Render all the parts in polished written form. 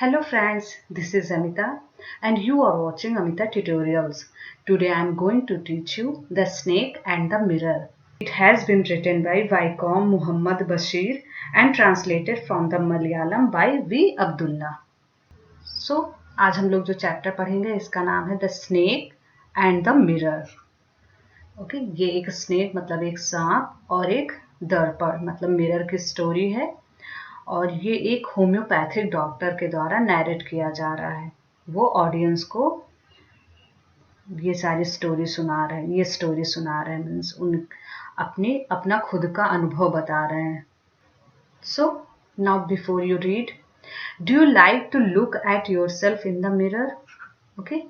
Hello friends, this is Amita and you are watching Amita Tutorials. Today I am going to teach you The Snake and the Mirror. It has been written by Vaikom Muhammad Bashir and translated from the Malayalam by V. Abdullah. So, आज हम लोग जो chapter पढ़ेंगे इसका नाम है the snake and the mirror. Okay, ये एक स्नेक मतलब एक सांप और एक दर्पण मतलब मिरर की स्टोरी है और ये एक होम्योपैथिक डॉक्टर के द्वारा नैरेट किया जा रहा है. वो ऑडियंस को ये सारी स्टोरी सुना रहे हैं, ये स्टोरी सुना रहे हैं मीन्स अपना खुद का अनुभव बता रहे हैं. So now before you read, do you like to look at yourself in the mirror? Okay,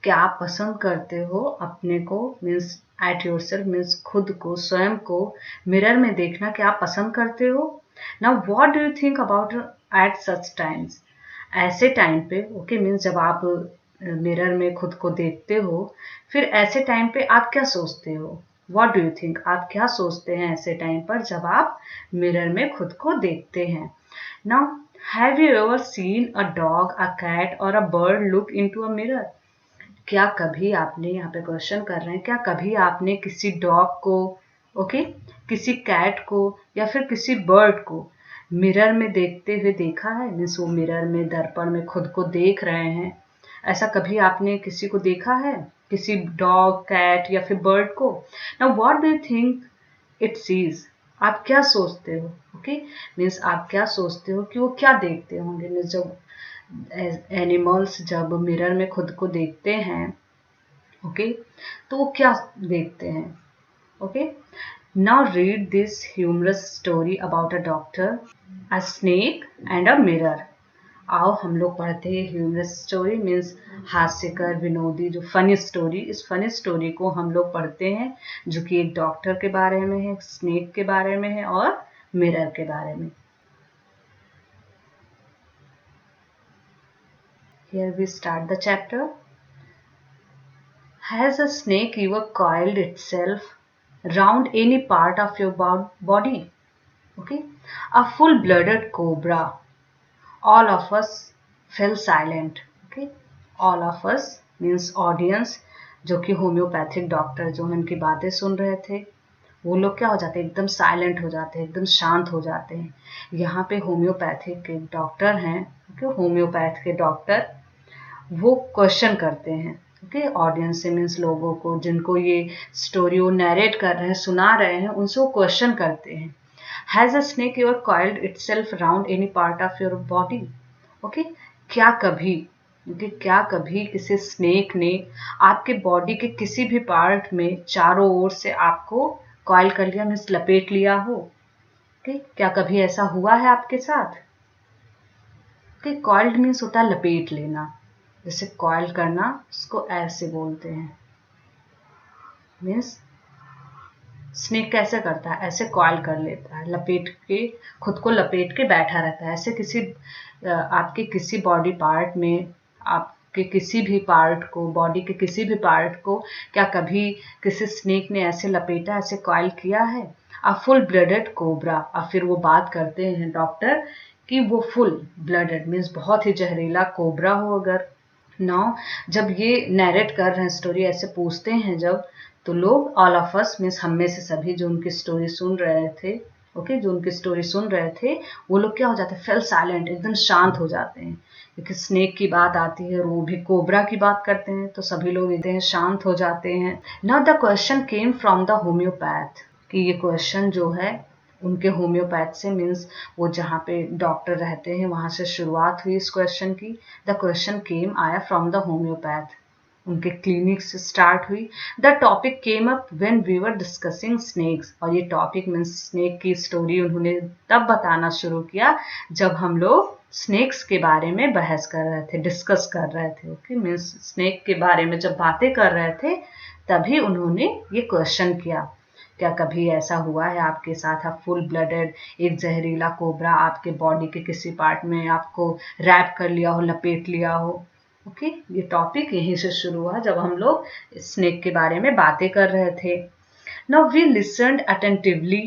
क्या आप पसंद करते हो अपने को means at yourself means खुद को, स्वयं को मिरर में देखना क्या आप पसंद करते हो? Now what do you think about at such times? ऐसे टाइम पे ओके मीन्स जब आप मिरर में खुद को देखते हो, फिर ऐसे टाइम पे आप क्या सोचते हो? व्हाट डू यू थिंक, आप क्या सोचते हैं ऐसे टाइम पर जब आप मिरर में खुद को देखते हैं? Now have you ever seen a dog, a cat और a bird look into a mirror? क्या कभी आपने, यहाँ पे क्वेश्चन कर रहे हैं, क्या कभी आपने किसी डॉग को ओके किसी कैट को या फिर किसी बर्ड को मिरर में देखते हुए देखा है? मीन्स वो मिरर में दर्पण में खुद को देख रहे हैं, ऐसा कभी आपने किसी को देखा है, किसी डॉग कैट या फिर बर्ड को? Now what do you think it sees? आप क्या सोचते हो? ओके मीन्स आप क्या सोचते हो कि वो क्या देखते होंगे? मीन्स जब एनिमल्स जब मिरर में खुद को देखते हैं ओके तो वो क्या देखते हैं? Okay, now read this humorous story about a doctor, a snake and a mirror. आओ हम लोग पढ़ते हैं ह्यूमरस स्टोरी मीन्स हास्यकर विनोदी जो फनी स्टोरी. इस फनी स्टोरी को हम लोग पढ़ते हैं जो कि एक डॉक्टर के बारे में है, स्नेक के बारे में है और मिरर के बारे में. Here we start the chapter. Has a snake ever coiled itself round any part of your body? Okay, a full-blooded cobra. All of us fell silent. Okay, all of us means audience जो कि homeopathic doctor जो उनकी बातें सुन रहे थे, वो लोग क्या हो जाते हैं, एकदम साइलेंट हो जाते हैं, एकदम शांत हो जाते हैं. यहाँ पे होम्योपैथिक के डॉक्टर हैं, ओके होम्योपैथ के डॉक्टर वो क्वेश्चन करते हैं ओके ऑडियंस से मीन्स लोगों को जिनको ये स्टोरी वो नैरेट कर रहे हैं, सुना रहे हैं, उनसे वो क्वेश्चन करते हैं. Has a snake ever coiled itself around any part of your body? Okay, क्या कभी क्या कभी किसी स्नेक ने आपके बॉडी के किसी भी पार्ट में चारों ओर से आपको कॉइल कर लिया मीन्स लपेट लिया हो? ओके, क्या कभी ऐसा हुआ है आपके साथ? ओके, कॉइल्ड मीन्स होता है लपेट लेना, जैसे कॉइल करना इसको ऐसे बोलते हैं. मीन्स स्नेक कैसे करता है, ऐसे कॉइल कर लेता है, लपेट के खुद को लपेट के बैठा रहता है. ऐसे किसी आपके किसी बॉडी पार्ट में, आपके किसी भी पार्ट को, बॉडी के किसी भी पार्ट को क्या कभी किसी स्नेक ने ऐसे लपेटा, ऐसे कॉइल किया है? A full blooded cobra. अब फिर वो बात करते हैं डॉक्टर कि वो फुल ब्लडेड मीन्स बहुत ही जहरीला कोबरा हो. अगर नाउ जब ये नैरेट कर रहे हैं स्टोरी, ऐसे पूछते हैं जब, तो लोग ऑल ऑफ अस मीन्स हम में से सभी जो उनकी स्टोरी सुन रहे थे ओके जो उनकी स्टोरी सुन रहे थे वो लोग क्या हो जाते हैं, फेल साइलेंट, एकदम शांत हो जाते हैं. क्योंकि स्नेक की बात आती है और वो भी कोबरा की बात करते हैं तो सभी लोग एकदम शांत हो जाते हैं. Now the question came from the homeopath, कि ये क्वेश्चन जो है उनके होम्योपैथ से मीन्स वो जहाँ पे डॉक्टर रहते हैं वहाँ से शुरुआत हुई इस क्वेश्चन की. द क्वेश्चन केम आया फ्रॉम द होम्योपैथ, उनके क्लिनिक से स्टार्ट हुई. The topic came up when we were discussing snakes, और ये टॉपिक मीन्स स्नेक की स्टोरी उन्होंने तब बताना शुरू किया जब हम लोग स्नेक्स के बारे में बहस कर रहे थे, डिस्कस कर रहे थे. ओके मीन्स स्नेक के बारे में जब बातें कर रहे थे तभी उन्होंने ये क्वेश्चन किया, क्या कभी ऐसा हुआ है आपके साथ, आप फुल ब्लडेड एक जहरीला कोबरा आपके बॉडी के किसी पार्ट में आपको रैप कर लिया हो, लपेट लिया हो? ओके, ये टॉपिक यहीं से शुरू हुआ जब हम लोग स्नेक के बारे में बातें कर रहे थे. Now we listened attentively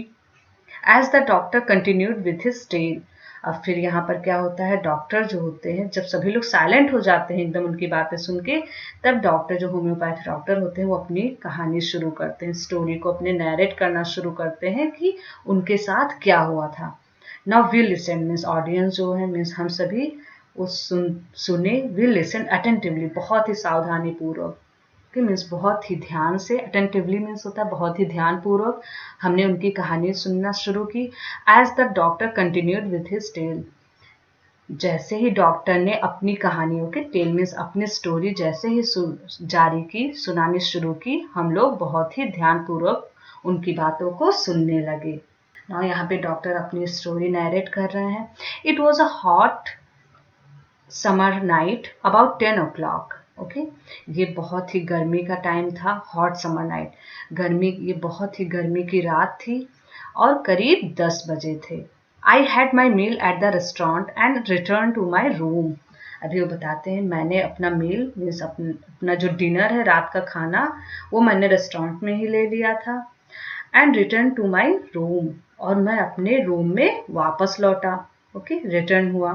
as the doctor continued with his tale. अब फिर यहाँ पर क्या होता है, डॉक्टर जो होते हैं जब सभी लोग साइलेंट हो जाते हैं एकदम उनकी बातें सुन के, तब डॉक्टर जो होम्योपैथ डॉक्टर होते हैं वो अपनी कहानी शुरू करते हैं, स्टोरी को अपने नैरेट करना शुरू करते हैं कि उनके साथ क्या हुआ था। Now we listen means audience जो है मीन्स हम सभी उस सुने, वी लिसन अटेंटिवली बहुत ही सावधानी पूर्वक, कि मीन्स बहुत ही ध्यान से, अटेंटिवली मीन्स होता है बहुत ही ध्यान पूर्वक हमने उनकी कहानी सुनना शुरू की। As the doctor continued with his tale, जैसे ही डॉक्टर ने अपनी कहानियों के, टेल मीन्स अपनी स्टोरी जैसे ही जारी की, सुनानी शुरू की, हम लोग बहुत ही ध्यान पूर्वक उनकी बातों को सुनने लगे। ना यहाँ पे डॉक्टर अपनी स्टोरी नैरेट कर रहे हैं। It was a hot summer night about 10 o'clock। Okay, ये बहुत ही गर्मी का टाइम था, हॉट समर नाइट, गर्मी, ये बहुत ही गर्मी की रात थी और करीब 10 बजे थे। I had my meal at the restaurant and return to my room. अभी वो बताते हैं मैंने अपना मील मीन्स अपना जो डिनर है, रात का खाना, वो मैंने रेस्टोरेंट में ही ले लिया था। And return to my room, और मैं अपने रूम में वापस लौटा। ओके, रिटर्न हुआ।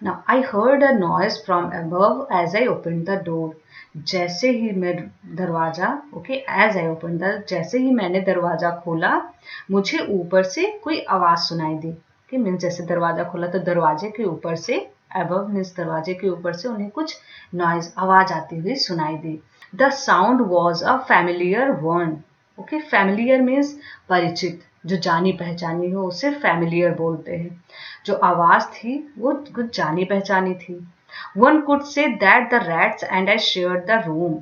Now I heard a noise from above as I opened the door. जैसे ही मैं दरवाजा, okay, as I opened the, जैसे ही मैंने दरवाजा खोला, मुझे ऊपर से कोई आवाज सुनाई दी। कि मीन्स जैसे दरवाजा खोला तो दरवाजे के ऊपर से, above मीन्स दरवाजे के ऊपर से उन्हें कुछ नॉइज, आवाज आती हुई सुनाई दी। The sound was a familiar one. Okay, familiar means परिचित, जो जानी पहचानी हो उसे फैमिलियर बोलते हैं। जो आवाज थी वो कुछ जानी पहचानी थी। One could say that the rats and I shared the room,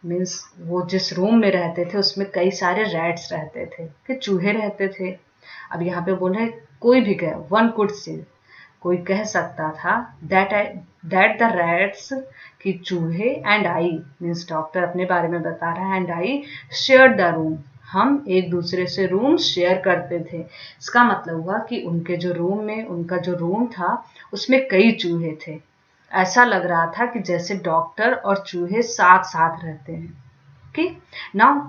means वो जिस रूम में रहते थे उसमें कई सारे रैट्स रहते थे, कि चूहे रहते थे। अब यहाँ पे बोल रहे कोई भी कहे, वन कुड से, कोई कह सकता था, दैट द रैट्स, कि चूहे, एंड आई मीन्स डॉक्टर अपने बारे में बता रहा है, and I share the room, हम एक दूसरे से रूम शेयर करते थे। इसका मतलब हुआ कि उनके जो रूम में, उनका जो रूम था उसमें कई चूहे थे। ऐसा लग रहा था कि जैसे डॉक्टर और चूहे साथ साथ रहते हैं। Okay, now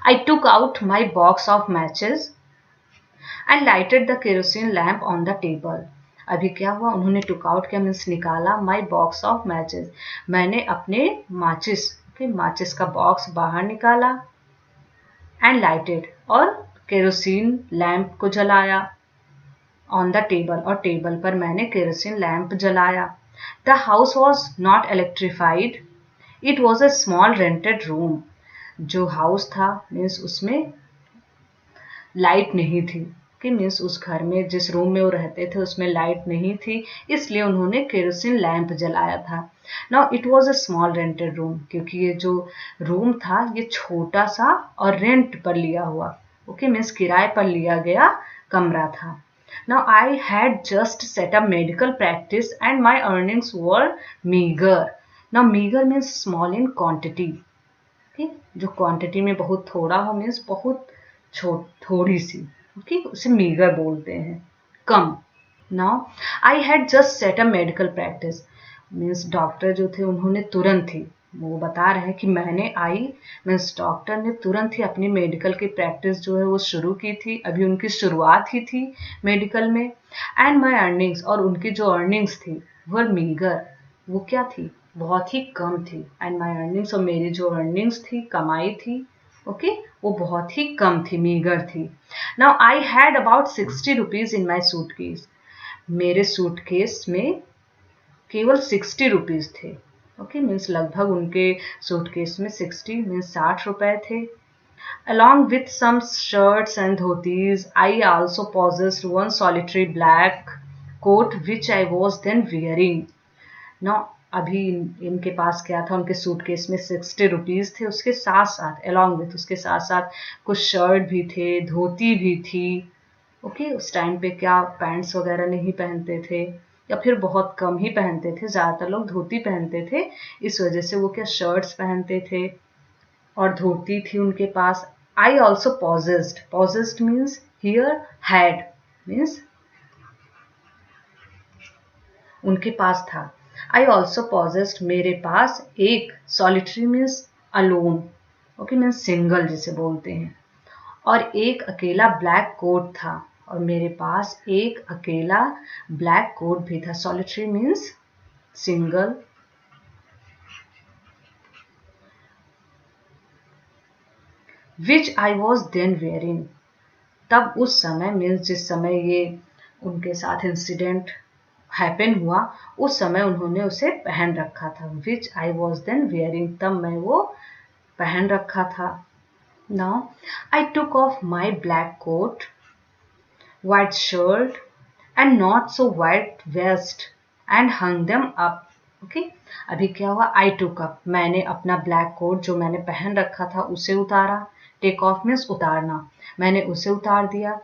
I took out my box of matches and lighted the kerosene lamp on the table. अभी क्या हुआ, उन्होंने टुक आउट क्या मीन्स निकाला, माई बॉक्स ऑफ मैचेस, मैंने अपने माचिस के, माचिस का बॉक्स बाहर निकाला, एंड लाइटेड, और केरोसिन लैम्प को जलाया, ऑन द टेबल, और टेबल पर मैंने केरोसिन लैम्प जलाया। The house was not electrified, it was a small rented room. जो हाउस था मीन्स उसमें लाइट नहीं थी, कि मीन्स उस घर में, जिस रूम में वो रहते थे उसमें लाइट नहीं थी, इसलिए उन्होंने केरोसिन लैंप जलाया था। Now it was a small rented room, क्योंकि ये जो रूम था ये छोटा सा और रेंट पर लिया हुआ, ओके, मीन्स किराए पर लिया गया कमरा था। Now I had just set up medical practice and my earnings were meagre. Now meagre means small in quantity, ठीक, जो क्वांटिटी में बहुत थोड़ा हो मीन्स बहुत थोड़ी सी, ओके, उसे मीगर बोलते हैं, कम। Now I had just set a medical practice, means doctor जो थे उन्होंने तुरंत ही, वो बता रहे हैं कि मैंने, आई मीन्स डॉक्टर ने तुरंत ही अपनी मेडिकल की प्रैक्टिस जो है वो शुरू की थी, अभी उनकी शुरुआत ही थी मेडिकल में। एंड माई अर्निंग्स, और उनकी जो अर्निंग्स थी वो मीगर, वो क्या थी, बहुत ही कम थी। एंड माई अर्निंग्स, और मेरी जो अर्निंग्स थी, कमाई थी, ओके, वो बहुत ही कम थी, मीगर थी। Now I had about 60 rupees in my suitcase, मेरे सूटकेस में केवल 60 रुपीज थे, ओके, मीन्स लगभग उनके सूटकेस में 60 मीन्स 60 रुपए थे। Along with some shirts and dhotis, I also possessed one solitary black coat which I was then wearing. Now, अभी इनके पास क्या था, उनके सूटकेस में 60 रुपीज थे, उसके साथ साथ, along with, उसके साथ साथ कुछ शर्ट भी थे, धोती भी थी। ओके, उस टाइम पे क्या पैंट्स वगैरह नहीं पहनते थे, या फिर बहुत कम ही पहनते थे, ज़्यादातर लोग धोती पहनते थे, इस वजह से वो क्या शर्ट्स पहनते थे और धोती थी उनके पास। I also possessed, possessed means here, had means उनके पास था। आई ऑल्सो पॉजेस्ड, मेरे पास एक, solitary means alone, okay means single जिसे बोलते हैं। और एक अकेला ब्लैक कोट था, और मेरे पास एक अकेला ब्लैक कोट भी था। Solitary means single. Which I was then wearing, तब उस समय मीन्स जिस समय ये उनके साथ इंसिडेंट हैपन हुआ उस समय उन्होंने उसे पहन रखा था। Which I was then wearing, तब मैं वो पहन रखा था। Now I took off my black coat, white shirt and not so white vest and hung them up. Okay अभी क्या हुआ, आई टुक अप, मैंने अपना ब्लैक कोट जो मैंने पहन रखा था उसे उतारा। टेक ऑफ मीन्स उतारना, मैंने उसे उतार दिया।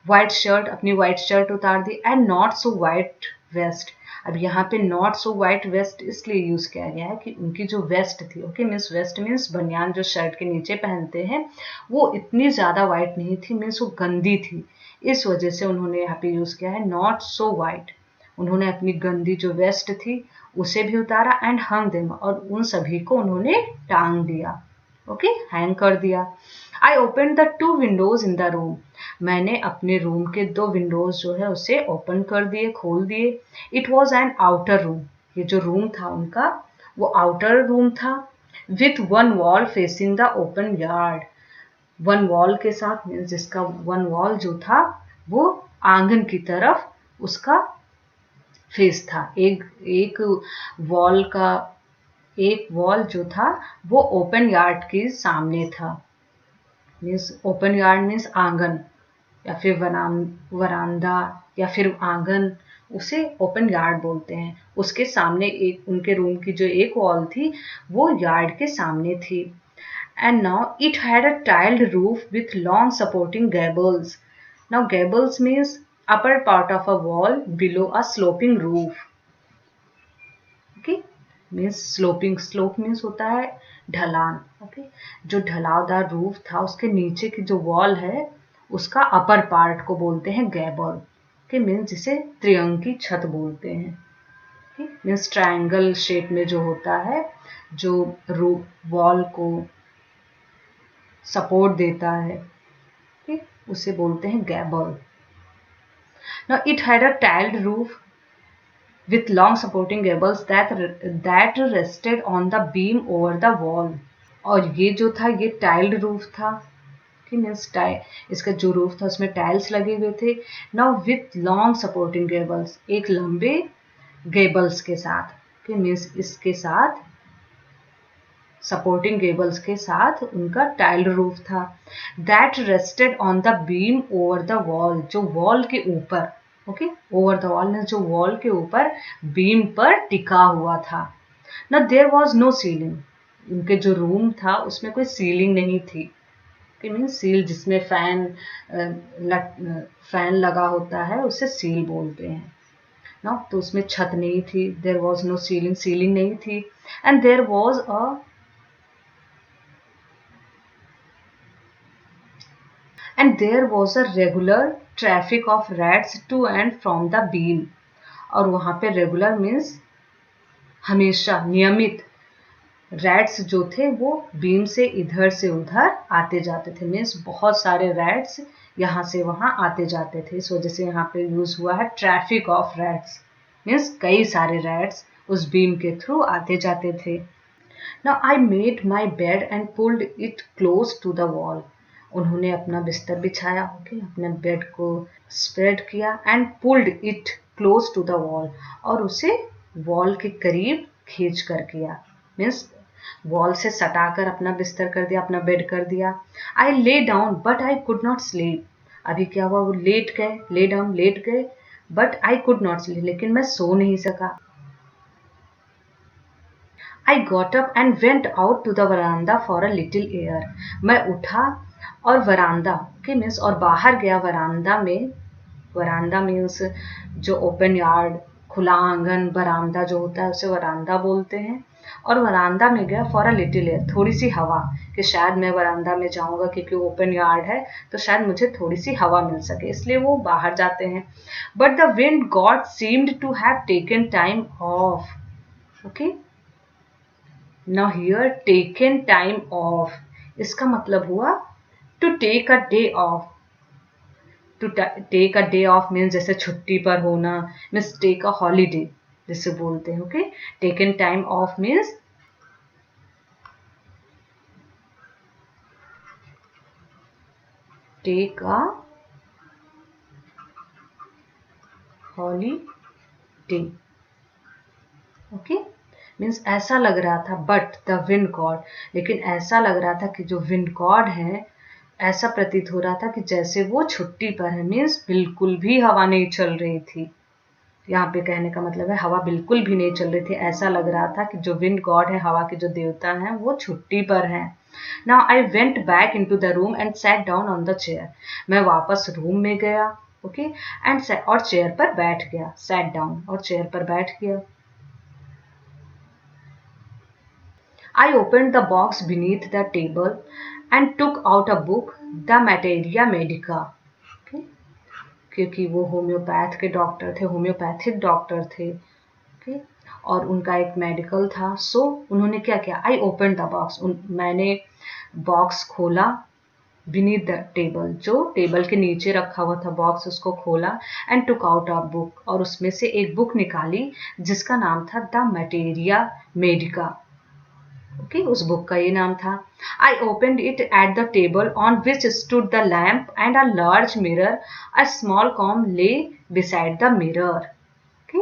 वाइट शर्ट, अपनी वाइट शर्ट उतार दी। And not so white vest, अब यहाँ पे नॉट सो वाइट वेस्ट इसलिए यूज किया गया है कि उनकी जो वेस्ट थी, ओके मीन्स वेस्ट मीन्स बनियान जो शर्ट के नीचे पहनते हैं, वो इतनी ज्यादा वाइट नहीं थी, मीन्स वो गंदी थी, इस वजह से उन्होंने यहाँ पे यूज किया है नॉट सो वाइट। उन्होंने अपनी गंदी जो वेस्ट थी उसे भी उतारा। एंड हंग देम, और उन सभी को उन्होंने टांग दिया, ओके हैंग कर दिया। I open the 2 Windows in the room, मैंने अपने रूम के 2 विंडोज जो है उसे ओपन कर दिए, खोल दिए। It was an outer room, ये जो रूम था उनका वो आउटर रूम था। With 1 wall facing the open yard, 1 wall के साथ मीन्स जिसका 1 वॉल जो था वो आंगन की तरफ उसका फेस था। एक वॉल का एक वॉल जो था वो ओपन यार्ड के सामने था। मीन्स ओपन यार्ड मीन्स आंगन या फिर वरांदा या फिर आंगन, उसे ओपन यार्ड बोलते हैं। उसके सामने एक उनके रूम की जो एक वॉल थी वो यार्ड के सामने थी। And now it had a tiled roof with long supporting gables. Now gables means upper part of a wall below a sloping roof. Okay, means sloping, slope means होता है ढलान। okay? जो ढलावदार roof था उसके नीचे की जो वॉल है उसका अपर पार्ट को बोलते हैं गैबल। okay? means जिसे त्रिअंकी छत बोलते हैं। okay? means ट्रायंगल शेप में जो होता है, जो रूफ वॉल को सपोर्ट देता है, ठीक, उसे बोलते हैं gable. Now it had a tiled roof with long supporting gables that rested on the beam over the wall, और ये जो था ये टाइल्ड रूफ था, ठीक मीन्स इसका जो रूफ था उसमें टाइल्स लगे हुए थे। Now with long supporting Gables, एक लंबे गेबल्स के साथ, ठीक मीन्स इसके साथ सपोर्टिंग गेबल्स के साथ उनका टाइल्ड रूफ था। That rested on the beam over the wall, जो वॉल के ऊपर, ओके ओवर द वॉल में जो वॉल के ऊपर बीम पर टिका हुआ था। ना देयर वॉज नो सीलिंग, उनके जो रूम था उसमें कोई सीलिंग नहीं थी। मीन्स सील जिसमें फैन लगा होता है उसे सील बोलते हैं ना, तो उसमें छत नहीं थी। There was no ceiling, ceiling नहीं थी। And there was a regular traffic of rats to and from the beam, और वहां पे रेगुलर मीन्स हमेशा, नियमित, रैट्स जो थे वो बीम से इधर से उधर आते जाते थे। मीन्स बहुत सारे रैट्स यहाँ से वहां आते जाते थे, इस वजह से यहाँ पे यूज हुआ है ट्रैफिक ऑफ रैट्स। मीन्स कई सारे रैट्स उस बीम के थ्रू आते जाते थे। Now I made my bed and pulled it close to the wall, उन्होंने अपना बिस्तर बिछाया, ओके अपने बेड को स्प्रेड किया। And pulled it close to the wall, और उसे वॉल के करीब खींच कर किया। मीन्स वॉल से सटाकर अपना बिस्तर कर दिया, अपना बेड कर दिया। I lay down but I could not sleep, अभी क्या हुआ, वो लेट गए, ले डाउन लेट गए, but I could not sleep, लेकिन मैं सो नहीं सका। I got up and went out to the veranda for a little air, मैं उठा और वरांडा, ओके मीन्स और बाहर गया वरांडा में। वरांडा मीन्स जो ओपन यार्ड, खुला आंगन, बरामदा जो होता है उसे वरांडा बोलते हैं। और वरांडा में गया फॉर अ लिटिल एयर, थोड़ी सी हवा, कि शायद मैं वरांडा में जाऊंगा क्योंकि ओपन यार्ड है तो शायद मुझे थोड़ी सी हवा मिल सके, इसलिए वो बाहर जाते हैं। But the wind god seemed to have taken time off. Okay now here taken time off, इसका मतलब हुआ to take a day off. To take a day off means जैसे छुट्टी पर होना, मीन्स टेक अ हॉलीडे जिसे बोलते हैं। Okay, taken time off means take a holiday. Okay, means ऐसा लग रहा था बट द विंड गॉड, लेकिन ऐसा लग रहा था कि जो विंड गॉड है, ऐसा प्रतीत हो रहा था कि जैसे वो छुट्टी पर है। मीन्स बिल्कुल भी हवा नहीं चल रही थी। यहाँ पे कहने का मतलब है हवा बिल्कुल भी नहीं चल रही थी। ऐसा लग रहा था कि जो विंड गॉड है, हवा के जो देवता हैं, वो छुट्टी पर हैं। Now I went back into the room and sat down on the chair. मैं वापस रूम में गया, ओके, एंड और चेयर पर बैठ गया। सैट डाउन और चेयर पर बैठ गया। I opened the box beneath the table and took out a book, The Materia Medica. Okay? क्योंकि वो होम्योपैथ के डॉक्टर थे, होम्योपैथिक डॉक्टर थे। okay? और उनका एक मेडिकल था। सो उन्होंने क्या किया? आई ओपन द बॉक्स, मैंने बॉक्स खोला। बीनीथ द टेबल, जो टेबल के नीचे रखा हुआ था बॉक्स, उसको खोला। And took out a book, और उसमें से एक बुक निकाली जिसका नाम था द मटेरिया मेडिका। ओके, उस बुक का ये नाम था। I opened it at the table on which stood the lamp and a large mirror, a small com ले beside the mirror. Okay,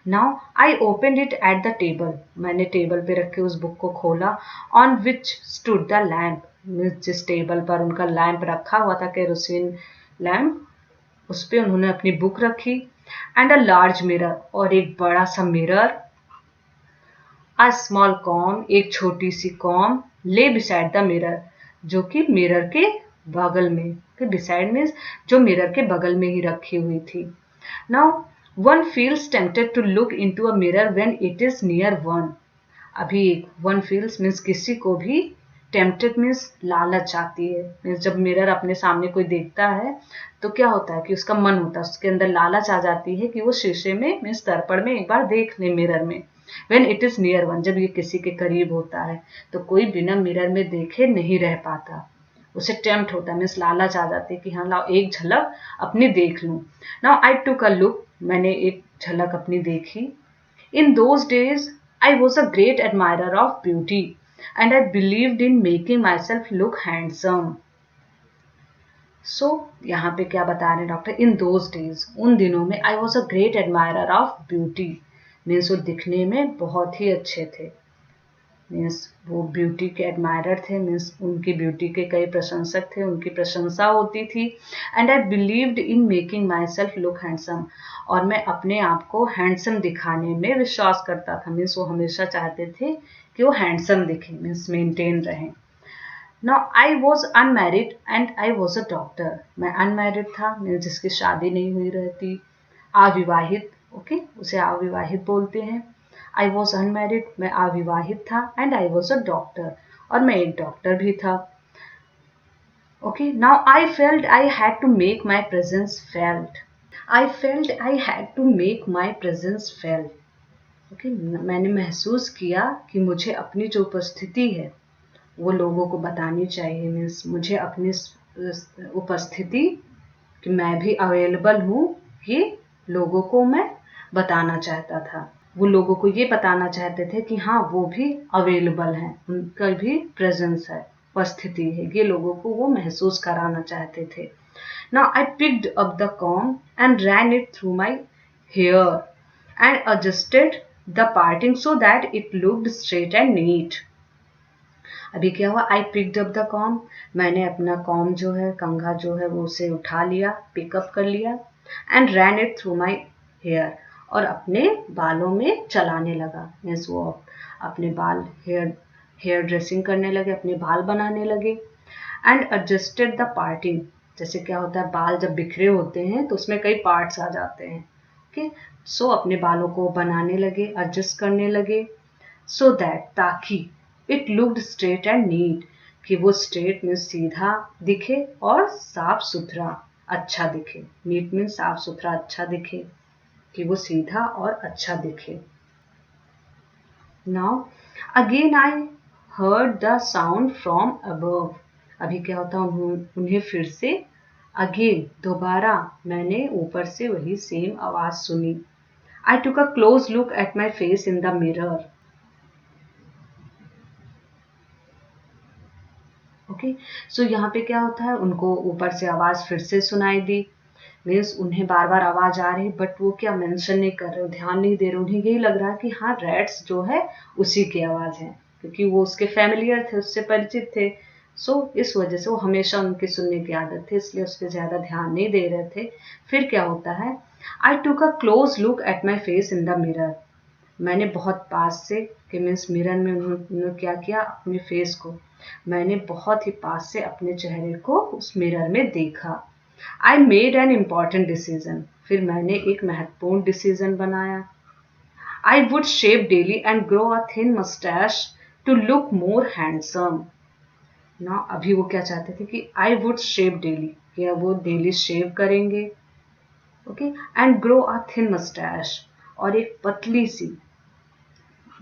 now I opened it at the table, मैंने table पे रख के उस बुक को खोला। On which stood the lamp, जिस table पर उनका लैम्प रखा हुआ था, केरोसिन लैम्प, उस पर उन्होंने अपनी बुक रखी। एंड अ लार्ज मिरर, और एक बड़ा सा मिरर। अ स्मॉल कॉम, एक छोटी सी कॉम। ले बिसाइड द मिरर, जो कि मिरर के बगल में, बिसाइड मीन्स जो मिरर के बगल में ही रखी हुई थी। Now one feels tempted to look into a mirror when it is near one. अभी वन फील्स मीन्स किसी को भी, टेम्प्टेड मीन्स लालच आती है। मीन्स जब मिरर अपने सामने कोई देखता है तो क्या होता है कि उसका मन होता है, उसके अंदर लालच आ जाती है कि वो शीशे में मीन्स दर्पण में एक बार देख ले मिरर में। When it is near one, जब ये किसी के करीब होता है तो कोई बिना मिरर में देखे नहीं रह पाता, उसे टेम्प्ट होता है, मीन्स लालच आ जाती है कि हाँ लाओ एक झलक अपनी देख लूं। Now I took a look, मैंने एक झलक अपनी देखी। In those days I was a great admirer of beauty and I believed in making myself look handsome. So यहाँ पे क्या बता रहे हैं डॉक्टर? इन दोज डेज, उन दिनों में, I was a great admirer of beauty, means वो दिखने में बहुत ही अच्छे थे। मीन्स वो ब्यूटी के एडमायरर थे, मीन्स उनकी ब्यूटी के कई प्रशंसक थे, उनकी प्रशंसा होती थी। And I believed in making my self look handsome, और मैं अपने आप को हैंडसम दिखाने में विश्वास करता था। मीन्स वो हमेशा चाहते थे कि वो हैंडसम दिखें, मीन्स मेंटेन रहें। Now I was unmarried and I was a doctor. मैं अनमैरिड था, मीन्स जिसकी शादी नहीं हुई रहती, अविवाहित, ओके, उसे अविवाहित बोलते हैं। आई वॉज अनमैरिड, मैं अविवाहित था। And I was a doctor, और मैं एक डॉक्टर भी था। Okay, now I felt I had to make my presence felt. I felt I had to make my presence felt. Okay, मैंने महसूस किया कि मुझे अपनी जो उपस्थिति है वो लोगों को बतानी चाहिए। मीन्स मुझे अपनी उपस्थिति, कि मैं भी अवेलेबल हूँ, ये लोगों को मैं बताना चाहता था। वो लोगों को ये बताना चाहते थे कि हाँ वो भी अवेलेबल हैं, उनका भी प्रेजेंस है, उपस्थिति है, ये लोगों को वो महसूस कराना चाहते थे। Now I picked up the comb and ran it through my hair and adjusted the parting so that it looked straight and neat. अभी क्या हुआ? I picked up the comb, मैंने अपना कॉम जो है, कंघा जो है, वो उसे उठा लिया, पिकअप कर लिया। And ran it through my hair, और अपने बालों में चलाने लगा। मीन्स वो अपने बाल, हेयर ड्रेसिंग करने लगे, अपने बाल बनाने लगे। एंड एडजस्टेड द पार्टिंग, जैसे क्या होता है, बाल जब बिखरे होते हैं तो उसमें कई पार्ट्स आ जाते हैं। ओके, सो अपने बालों को बनाने लगे, एडजस्ट करने लगे। सो दैट, ताकि, it looked straight and neat, कि वो स्ट्रेट में सीधा दिखे और साफ सुथरा अच्छा दिखे। नीट मीन साफ सुथरा अच्छा दिखे, कि वो सीधा और अच्छा दिखे। Now again I heard the sound from above. अभी क्या होता है, उन्हें फिर से अगेन दोबारा मैंने ऊपर से वही सेम आवाज सुनी. I took a close look at my face in the mirror. Okay, so यहाँ पे क्या होता है, उनको ऊपर से आवाज फिर से सुनाई दी. मीन्स उन्हें बार बार आवाज आ रही, बट वो क्या मेंशन नहीं कर रहे, ध्यान नहीं दे रहे. उन्हें यही लग रहा है कि हाँ रैट्स जो है उसी की आवाज है, क्योंकि वो उसके फैमिलियर थे, उससे परिचित थे. सो इस वजह से वो हमेशा उनकी सुनने की आदत थी, इसलिए उस पर ज्यादा ध्यान नहीं दे रहे थे. फिर क्या होता है, I took a close look at my face in the mirror. मैंने बहुत पास से, कि मीन्स मिरर में उन्होंने क्या किया, अपने फेस को मैंने बहुत ही पास से अपने चेहरे को उस मिरर में देखा. I made an important decision. फिर मैंने एक महत्वपूर्ण डिसीजन बनाया. I would shave daily and grow a thin moustache to look more handsome. ना अभी वो क्या चाहते थे कि आई वुड शेव डेली, कि वो डेली शेव करेंगे. Okay, and grow a thin moustache, और एक पतली सी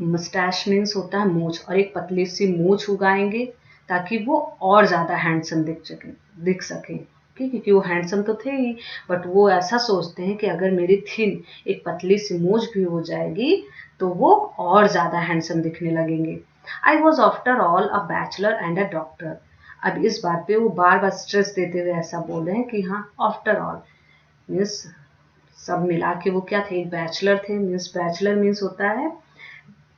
मस्टैश मीन्स होता है मूछ, और एक पतली सी मूछ उगाएंगे ताकि वो और ज्यादा हैंडसम दिख सके. क्योंकि वो हैंडसम तो थे ही, बट वो ऐसा सोचते हैं कि अगर मेरी थिन एक पतली सी मूछ भी हो जाएगी तो वो और ज्यादा हैंडसम दिखने लगेंगे. I was after all a bachelor and a doctor. अब इस बात पे वो बार बार स्ट्रेस देते हुए ऐसा बोल रहे हैं कि हाँ आफ्टर ऑल मीन्स सब मिला के वो क्या थे, एक बैचलर थे. मीन्स बैचलर मीन्स होता है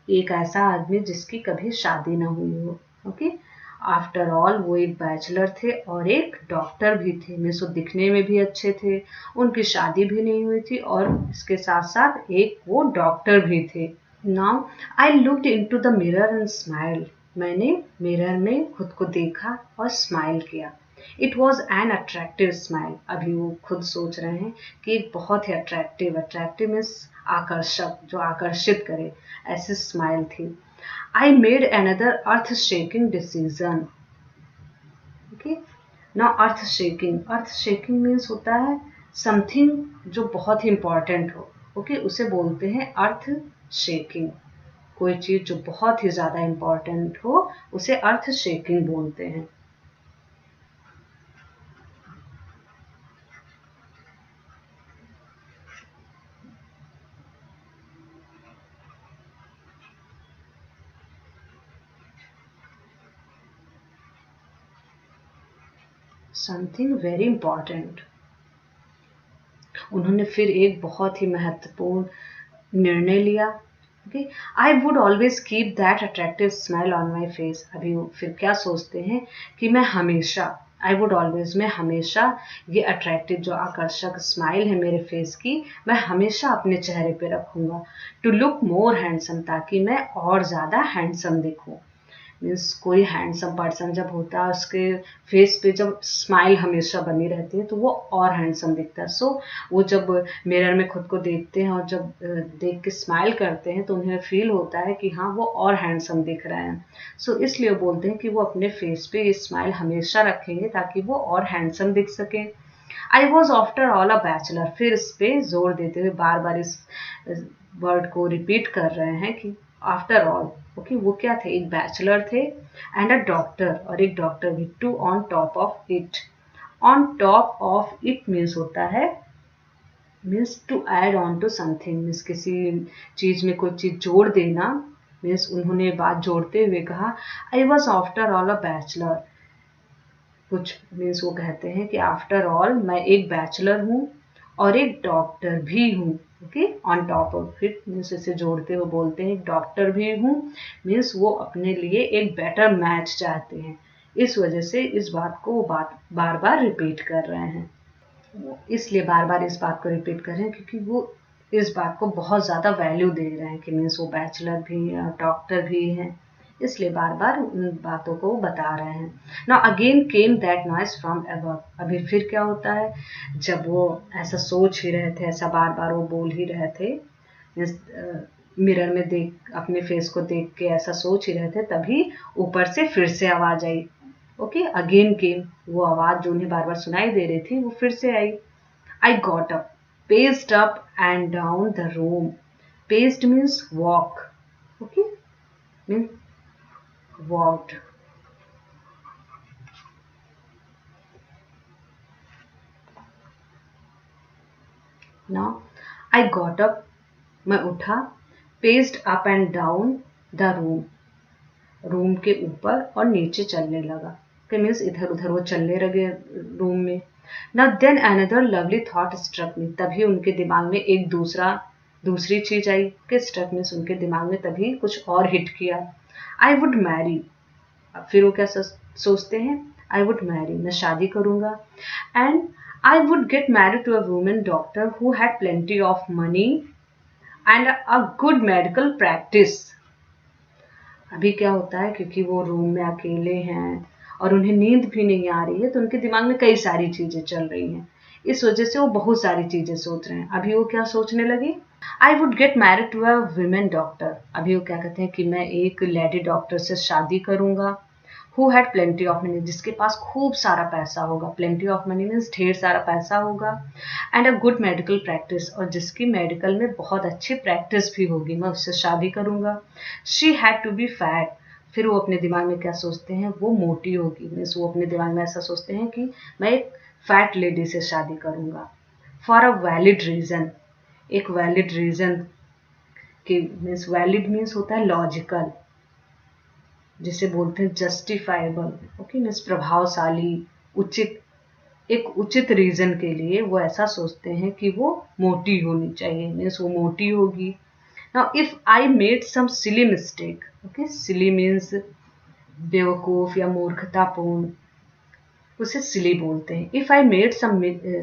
एक ऐसा आदमी जिसकी कभी शादी ना हुई हो. ओके, आफ्टर ऑल वो एक बैचलर थे और एक डॉक्टर भी थे. मीन्स वो दिखने में भी अच्छे थे, उनकी शादी भी नहीं हुई थी, और इसके साथ साथ एक वो डॉक्टर भी थे. Now I looked into the mirror and smile. मैंने मिरर में खुद को देखा और स्माइल किया. It was an attractive smile. अभी वो खुद सोच रहे हैं कि एक बहुत ही अट्रैक्टिव मीन्स आकर्षक, जो आकर्षित करे, ऐसी स्माइल थी. I made another earth shaking decision. Okay, ना अर्थ शेकिंग मीन्स होता है समथिंग जो बहुत ही इंपॉर्टेंट हो. ओके, उसे बोलते हैं अर्थ शेकिंग. कोई चीज जो बहुत ही ज्यादा इंपॉर्टेंट हो उसे अर्थ शेकिंग बोलते हैं. Something very important. उन्होंने फिर एक बहुत ही महत्वपूर्ण निर्णय लिया. Okay, I would always keep that attractive smile on my face. अभी वो फिर क्या सोचते हैं कि मैं हमेशा, आई वुड ऑलवेज, मैं हमेशा ये अट्रैक्टिव जो आकर्षक स्माइल है मेरे फेस की, मैं हमेशा अपने चेहरे पे रखूंगा. टू लुक मोर हैंडसम, ताकि मैं और ज़्यादा हैंडसम दिखूं. मीन्स कोई हैंडसम पर्सन जब होता है उसके फेस पे जब स्माइल हमेशा बनी रहती है तो वो और हैंडसम दिखता है. सो वो जब मिरर में खुद को देखते हैं और जब देख के स्माइल करते हैं तो उन्हें फील होता है कि हाँ वो और हैंडसम दिख रहे हैं. सो इसलिए वो बोलते हैं कि वो अपने फेस पे ये स्माइल हमेशा रखेंगे ताकि वो और हैंडसम दिख सके. I was after all a bachelor. फिर इस पे जोर देते हुए बार बार इस वर्ड को रिपीट कर रहे हैं कि आफ्टर ऑल. ओके, वो क्या थे, एक बैचलर थे एंड अ डॉक्टर, और एक डॉक्टर भी. To on top of it. On top of it means होता है, means to add on to something. Means किसी चीज में कोई चीज जोड़ देना. मीन्स उन्होंने बात जोड़ते हुए कहा I was after all a bachelor. कुछ मीन्स वो कहते हैं कि आफ्टर ऑल मैं एक बैचलर हूँ और एक डॉक्टर भी हूँ. Okay, on top of it means इसे जोड़ते हुए बोलते हैं एक डॉक्टर भी हूँ. मीन्स वो अपने लिए एक बेटर मैच चाहते हैं, इस वजह से इस बात को वो बार बार रिपीट कर रहे हैं. इसलिए बार बार इस बात को रिपीट कर रहे हैं क्योंकि वो इस बात को बहुत ज़्यादा वैल्यू दे रहे हैं कि मीन्स वो बैचलर भी हैं और डॉक्टर भी हैं, इसलिए बार बार उन बातों को बता रहे हैं. Now again came that noise from above. अभी फिर क्या होता है, जब वो ऐसा सोच ही रहे थे, ऐसा बार बार वो बोल ही रहे थे, मिरर में देख अपने फेस को देख के ऐसा सोच ही रहे थे, तभी ऊपर से फिर से आवाज आई. ओके, अगेन केम, वो आवाज जो उन्हें बार बार सुनाई दे रही थी वो फिर से आई. I got up, paced up and down the room. Paced means walk. Okay, means ward. Now I got up. मैं उठा. paced up and down the room. Room के ऊपर और नीचे चलने लगा. कि मीन्स इधर उधर वो चलने लगे रूम में. Now then another lovely thought struck me. तभी उनके दिमाग में एक दूसरी चीज आई. कि struck मीन्स उनके दिमाग में तभी कुछ और हिट किया. I would marry. अब फिर वो क्या सोचते हैं? I would marry. मैं शादी करूंगा. And I would get married to a woman doctor who had plenty of money and a good medical practice. अभी क्या होता है, क्योंकि वो रूम में अकेले हैं और उन्हें नींद भी नहीं आ रही है, तो उनके दिमाग में कई सारी चीजें चल रही हैं. इस वजह से वो बहुत सारी चीजें सोच रहे हैं. अभी वो क्या सोचने लगे? I would get married to a women doctor. अभी वो क्या कहते हैं कि मैं एक लेडी डॉक्टर से शादी करूंगा. Who had plenty of money. जिसके पास खूब सारा पैसा होगा. प्लेंटी ऑफ मनी मीन्स ढेर सारा पैसा होगा. And a good medical practice. और जिसकी मेडिकल में बहुत अच्छी प्रैक्टिस भी होगी. मैं उससे शादी करूंगा. She had to be fat. फिर वो अपने दिमाग में क्या सोचते हैं? वो मोटी होगी. मीन्स वो अपने दिमाग में ऐसा सोचते हैं कि मैं एक फैट लेडी से शादी करूंगा. For a valid reason. एक वैलिड रीजन कि मीन्स वैलिड मीन्स होता है लॉजिकल, जिसे बोलते हैं जस्टिफाइबल. ओके, मीन्स प्रभावशाली, उचित. एक उचित रीजन के लिए वो ऐसा सोचते हैं कि वो मोटी होनी चाहिए. मीन्स वो मोटी होगी. Now if I made some silly mistake. Okay, silly means बेवकूफ या मूर्खतापूर्ण, उसे सिली बोलते हैं. If I made some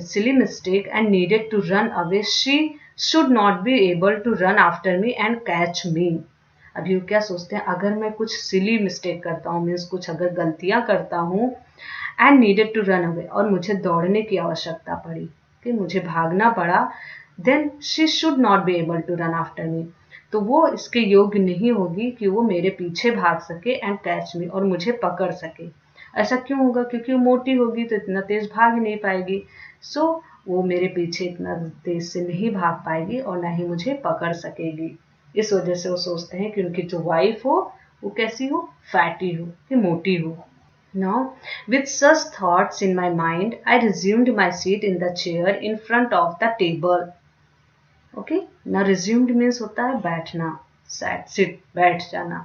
silly mistake and needed to run away, she should not be able to run after me and catch me. अभी वो क्या सोचते हैं? अगर मैं कुछ सिली मिस्टेक करता हूँ, मीन्स कुछ अगर गलतियां करता हूँ, and needed to run away, और मुझे दौड़ने की आवश्यकता पड़ी, कि मुझे भागना पड़ा, then she should not be able to run after me. तो वो इसके योग्य नहीं होगी कि वो मेरे पीछे भाग सके एंड कैच मी, और मुझे पकड़ सके. ऐसा क्यों होगा? क्योंकि वो मोटी होगी तो इतना तेज भाग नहीं पाएगी. सो वो मेरे पीछे इतना तेज से नहीं भाग पाएगी और ना ही मुझे पकड़ सकेगी. इस वजह से वो सोचते हैं कि उनकी जो वाइफ हो वो कैसी हो? फैटी हो, कि मोटी हो. Now, with such thoughts in my mind, I resumed my seat in the chair in front of the table. Okay? Now, resumed means होता है बैठना. Sat, sit, बैठ जाना.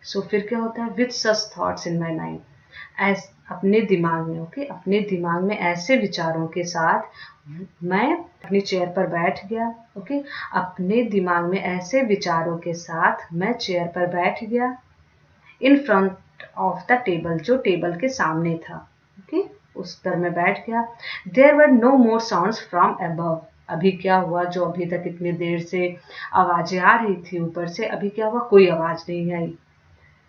So, फिर क्या होता है? With such thoughts in my mind. अपने दिमाग में. ओके, अपने दिमाग में ऐसे विचारों के साथ मैं अपनी चेयर पर बैठ गया. ओके, अपने दिमाग में ऐसे विचारों के साथ मैं चेयर पर बैठ गया. In front of the table, जो टेबल के सामने था. ओके, उस पर मैं बैठ गया. There were no more sounds from above. अभी क्या हुआ? जो अभी तक इतनी देर से आवाजें आ रही थी ऊपर से, अभी क्या हुआ? कोई आवाज नहीं आई.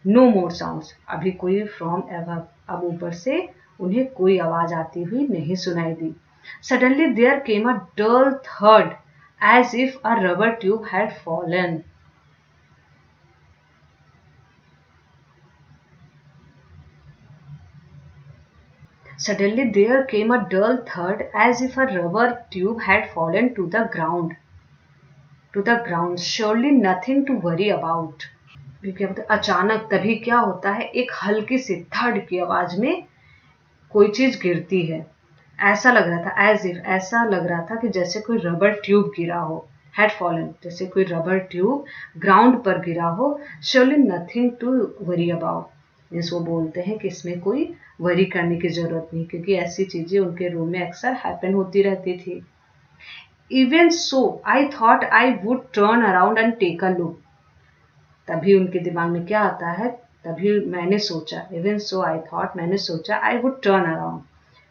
No more sounds. अभी कोई फ्रॉम अबव, अब ऊपर से उन्हें कोई आवाज आती हुई नहीं सुनाई दी. Suddenly there came a dull थर्ड as if a rubber tube had fallen. Suddenly there came a dull thud as if a rubber tube had fallen to the ground. To the ground. Surely nothing to worry about. क्या बोलते? अचानक तभी क्या होता है? एक हल्की सी third की आवाज में कोई चीज गिरती है. ऐसा लग रहा था, एज इफ, ऐसा लग रहा था कि जैसे कोई रबर ट्यूब गिरा हो. हैड फॉलन, जैसे कोई रबर ट्यूब ग्राउंड पर गिरा हो. Surely nothing to worry about. Means वो बोलते हैं कि इसमें कोई वरी करने की जरूरत नहीं, क्योंकि ऐसी चीजें उनके रूम में अक्सर हैपन होती रहती थी. Even so I thought I would turn around and take a look. तभी उनके दिमाग में क्या आता है? तभी मैंने सोचा, इवन सो आई थॉट, मैंने सोचा, आई वुड टर्न अराउंड,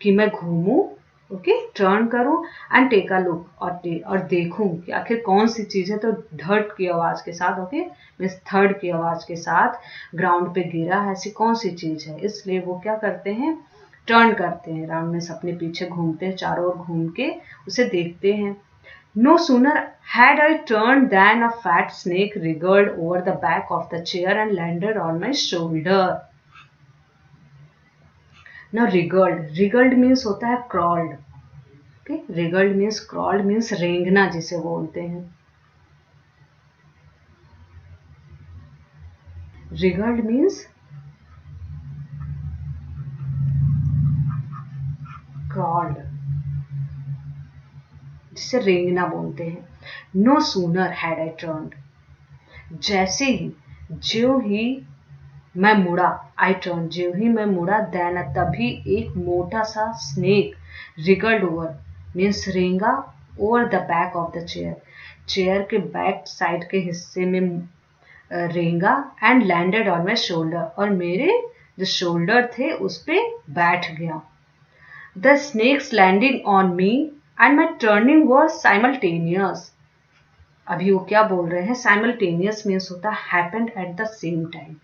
कि मैं घूमूं. ओके, टर्न करूं एंड टेक अ लुक, और देखूं कि आखिर कौन सी चीज है. तो धड़ की आवाज के साथ, ओके, मीन्स थर्ड की आवाज के साथ ग्राउंड पे गिरा है, ऐसी कौन सी चीज है. इसलिए वो क्या करते हैं? टर्न करते हैं, राउंड में अपने पीछे घूमते हैं, चारों ओर घूम के उसे देखते हैं. No sooner had I turned than a fat snake wriggled over the back of the chair and landed on my shoulder. Now wriggled means होता है crawled. Okay, wriggled means crawled means रेंगना जिसे बोलते हैं. Wriggled means crawled, जिसे रेंगना बोलते हैं. No sooner had I turned, जैसे ही, ज्यों ही मैं मुड़ा, आई टर्न, ज्यों ही मैं मुड़ा, देन तभी एक मोटा सा स्नेक रिगल्ड ओवर, मीन्स रेंगा, over the back of the chair, chair के बैक साइड के हिस्से में रेंगा, and landed on my shoulder, और मेरे जो शोल्डर थे उस पे बैठ गया. The snacks landing on me and my turning were simultaneous. अभी वो क्या बोल रहे हैं? साइमल्टेनियस मीन्स होता है happened at the same time.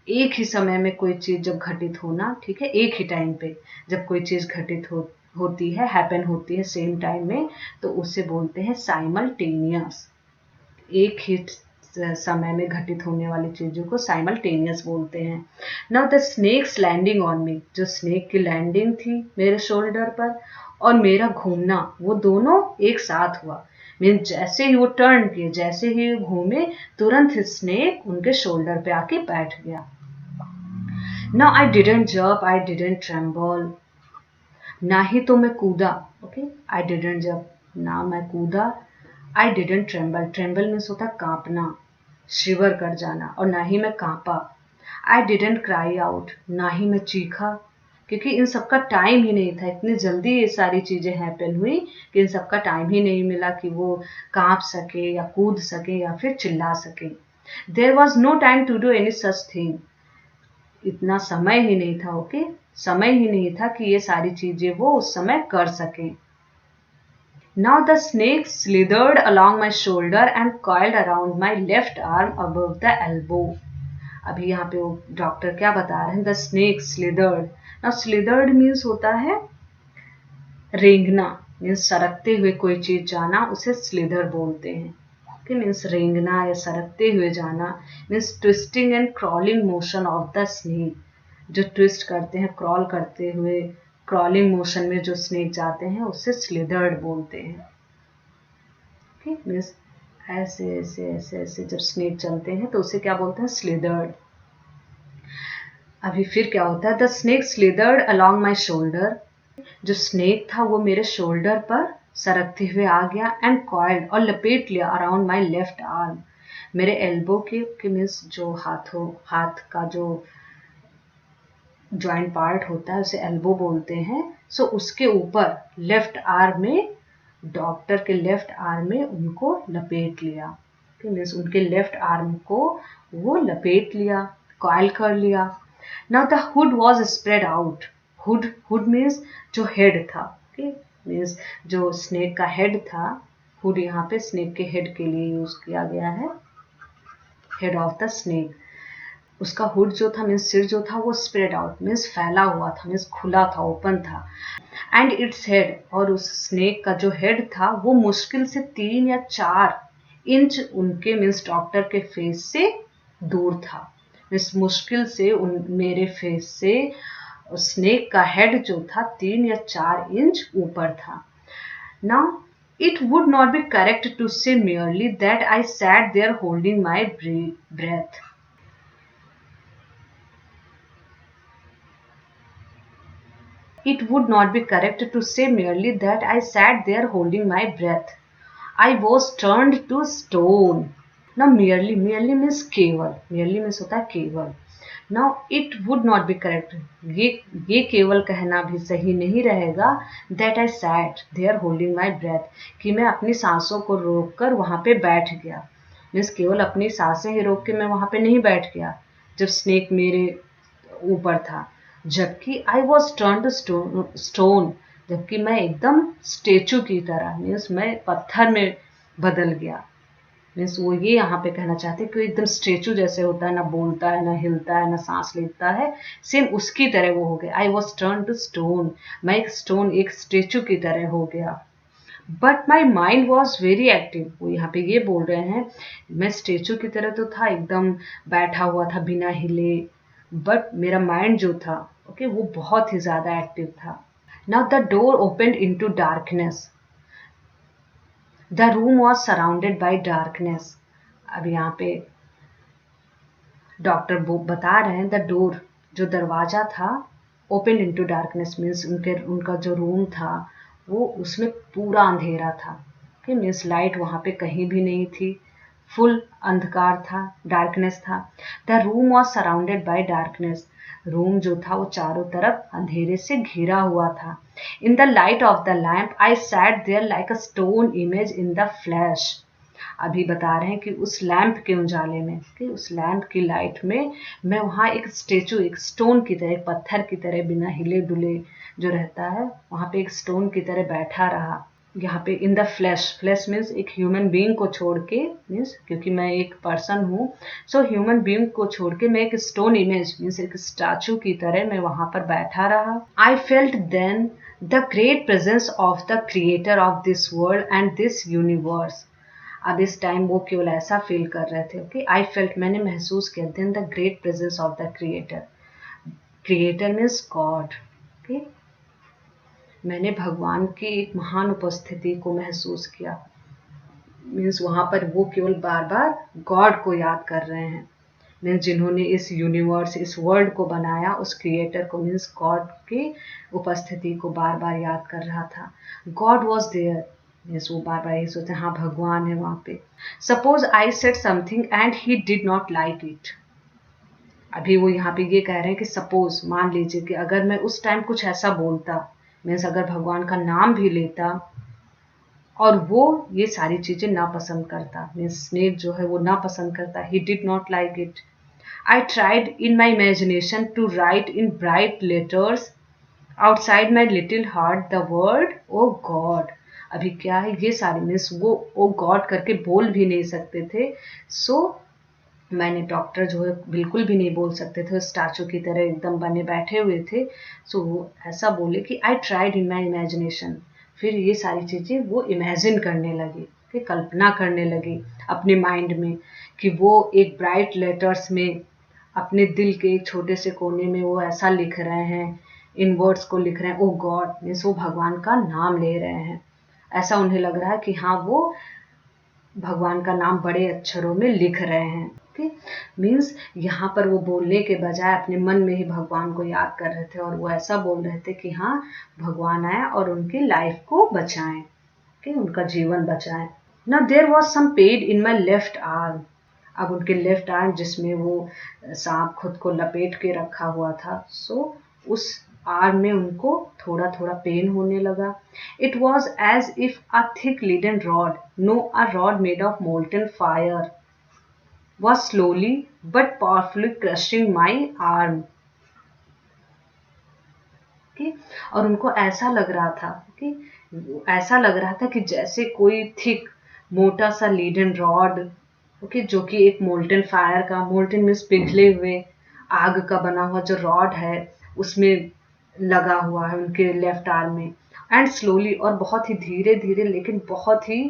एक ही समय में कोई चीज जब घटित होना, ठीक है, एक ही टाइम पे जब कोई चीज घटित होती है, हैपन होती है सेम टाइम में, तो उसे बोलते हैं साइमल्टेनियस. एक ही समय में घटित होने वाली चीजों को साइमल्टेनियस बोलते हैं. Now the snacks landing on me, जो स्नेक की लैंडिंग थी मेरे शोल्डर पर और मेरा घूमना, वो दोनों एक साथ हुआ. मीन जैसे ही वो टर्न किए, जैसे ही घूमे, तुरंत स्नेक उनके शोल्डर पे आके बैठ गया. Now I didn't jump, I didn't tremble. ना ही तो मैं कूदा, ओके, I didn't jump, ना मैं कूदा, I didn't tremble. Tremble means होता है कांपना, शिवर कर जाना, और ना ही मैं कांपा. I didn't cry out, ना ही मैं चीखा, क्योंकि इन सबका टाइम ही नहीं था. इतनी जल्दी ये सारी चीजें हैपन हुई कि इन सबका टाइम ही नहीं मिला कि वो कांप सके या कूद सके या फिर चिल्ला सके. There was no time to do any such thing. इतना समय ही नहीं था, ओके, समय ही नहीं था कि ये सारी चीजें वो उस समय कर सके. Now the snake slithered along my shoulder and coiled around my left arm above the elbow. अभी यहाँ पे वो डॉक्टर क्या बता रहे हैं? The snake slithered. Now slithered means होता है रेंगना, मीन्स सरकते हुए कोई चीज जाना, उसे स्लिदर बोलते हैं. मीन्स रेंगना या सरकते हुए जाना, means twisting and crawling motion of the snake. जो ट्विस्ट करते हैं, क्रॉल करते हुए, क्रॉलिंग मोशन में जो स्नेक जाते हैं उसे स्लिदर्ड बोलते हैं. मीन्स ऐसे ऐसे ऐसे ऐसे जब स्नेक चलते हैं तो उसे क्या बोलते हैं? स्लिदर्ड. अभी फिर क्या होता है? The snake slithered along my shoulder. जो स्नेक था वो मेरे शोल्डर पर सरकते हुए आ गया, एंड कॉइल्ड, और लपेट लिया, अराउंड माई लेफ्ट आर्म, मेरे एल्बो के मीन्स जो हाथ का जो ज्वाइंट पार्ट होता है उसे एल्बो बोलते हैं. सो उसके ऊपर लेफ्ट आर्म में, डॉक्टर के लेफ्ट आर्म में उनको लपेट लिया. मीन्स उनके लेफ्ट आर्म को वो लपेट लिया, कॉइल कर लिया. Now the hood was spread out. Hood means जो हेड था, ओके, मीन्स जो स्नेक का हेड था. हुड यहाँ पे स्नेक के हेड के लिए यूज किया गया है, हेड ऑफ द स्नेक. उसका हुड जो था, मीन्स सिर जो था, वो स्प्रेड आउट मीन्स फैला हुआ था, मीन्स खुला था, ओपन था. एंड इट्स हेड, और उस स्नेक का जो हेड था वो मुश्किल से 3 या 4 इंच उनके मीन्स डॉक्टर के फेस से दूर था. मीन्स मुश्किल से मेरे फेस से स्नेक का हेड जो था 3 या 4 इंच ऊपर था. Now it would not be correct to say merely that I sat there holding my breath. It would not be correct to say merely that I sat there holding my breath. I was turned to stone. Now merely means केवल, merely means होता है केवल. Now it would not be correct. ये केवल कहना भी सही नहीं रहेगा. That I sat there holding my breath, कि मैं अपनी सांसों को रोक कर वहां पे बैठ गया. मीन्स केवल अपनी सांसें ही रोक के मैं वहां पे नहीं बैठ गया जब स्नेक मेरे ऊपर था. जबकि I was turned to stone, जबकि मैं एकदम स्टेचू की तरह, मीन्स मैं पत्थर में बदल गया. मीन्स वो ये यहाँ पे कहना चाहते हैं कि एकदम स्टेचू जैसे होता है, ना बोलता है, ना हिलता है, ना सांस लेता है, सेम उसकी तरह वो हो गया. I was turn to stone, मैं एक स्टोन, एक स्टेचू की तरह हो गया. But my mind was very active. वो यहाँ पे ये बोल रहे हैं, मैं स्टेचू की तरह तो था, एकदम बैठा हुआ था बिना हिले, बट मेरा माइंड जो था, ओके, वो बहुत ही ज्यादा एक्टिव था. Now the door opened into darkness. The room was surrounded by darkness. अब यहाँ पे डॉक्टर बता रहे हैं द डोर, जो दरवाजा था, ओपन इनटू डार्कनेस मीन्स उनका जो रूम था वो उसमें पूरा अंधेरा था। ओके, मीन्स लाइट वहाँ पे कहीं भी नहीं थी, फुल अंधकार था, डार्कनेस था। The room was surrounded by darkness, room जो था वो चारों तरफ अंधेरे से घिरा हुआ था। In the light of the lamp I sat there like a stone image in the flash. अभी बता रहे हैं कि उस लैम्प के उजाले में, कि उस लैम्प की लाइट में मैं वहाँ एक स्टेचू, एक स्टोन की तरह, पत्थर की तरह बिना हिले डुले जो रहता है वहाँ पे एक स्टोन की तरह बैठा रहा। यहाँ पे इन द फ्लैश, फ्लैश मीन्स एक ह्यूमन बीइंग को छोड़ के, मीन्स क्योंकि मैं एक पर्सन हूँ, सो ह्यूमन बीइंग को छोड़ के मैं एक स्टोन इमेज मीन्स एक स्टैचू की तरह मैं वहाँ पर बैठा रहा। I felt then the great presence of the creator of this world and this universe. अब इस टाइम वो केवल ऐसा फील कर रहे थे। ओके, आई फेल्ट, मैंने महसूस किया, then the great presence of the creator, creator means God. Okay, मैंने भगवान की एक महान उपस्थिति को महसूस किया। मीन्स वहाँ पर वो केवल बार बार गॉड को याद कर रहे हैं, मीन्स जिन्होंने इस यूनिवर्स, इस वर्ल्ड को बनाया, उस क्रिएटर को, मीन्स गॉड की उपस्थिति को बार बार याद कर रहा था। गॉड वॉज देयर मीन्स वो बार बार यही सोचते हाँ भगवान है वहाँ पे। Suppose I said something and he did not like it. अभी वो यहाँ पे ये कह रहे हैं कि सपोज, मान लीजिए कि अगर मैं उस टाइम कुछ ऐसा बोलता, मीन्स अगर भगवान का नाम भी लेता और वो ये सारी चीजें ना पसंद करता, मीन्स स्नेक जो है वो ना पसंद करता, he did not like it. I tried in my imagination to write in bright letters outside my little heart the word O God. अभी क्या है, ये सारी मीन्स वो ओ गॉड करके बोल भी नहीं सकते थे, सो मैंने, डॉक्टर जो है बिल्कुल भी नहीं बोल सकते थे, स्टैचू की तरह एकदम बने बैठे हुए थे। सो वो ऐसा बोले कि आई ट्राइड इन माई इमेजिनेशन, फिर ये सारी चीज़ें वो इमेजिन करने लगी, कि कल्पना करने लगी अपने माइंड में, कि वो एक ब्राइट लेटर्स में अपने दिल के एक छोटे से कोने में वो ऐसा लिख रहे हैं, इन वर्ड्स को लिख रहे हैं, ओ गॉड मीन्स वो भगवान का नाम ले रहे हैं। ऐसा उन्हें लग रहा है कि हाँ वो भगवान का नाम बड़े अक्षरों में लिख रहे हैं। ओके, मीन्स यहाँ पर वो बोलने के बजाय अपने मन में ही भगवान को याद कर रहे थे और वो ऐसा बोल रहे थे कि हाँ भगवान आए और उनकी लाइफ को बचाएं, कि उनका जीवन बचाएं। Now there was some pain in my left arm. अब उनके लेफ्ट आर्म जिसमें वो सांप खुद को लपेट के रखा हुआ था, सो उस आर्म में उनको थोड़ा थोड़ा पेन होने लगा। It was as if a thick leaden rod, no a rod made of molten fire, was slowly but powerfully crushing my arm। okay? और उनको ऐसा लग रहा था कि ऐसा लग रहा था कि जैसे कोई थिक मोटा सा लीडन रॉड, ओके, जो कि एक मोल्टन फायर का, मोल्टन मीन्स पिघले हुए आग का बना हुआ जो रॉड है उसमें लगा हुआ है उनके लेफ्ट आर्म में। एंड स्लोली, और बहुत ही धीरे धीरे लेकिन बहुत ही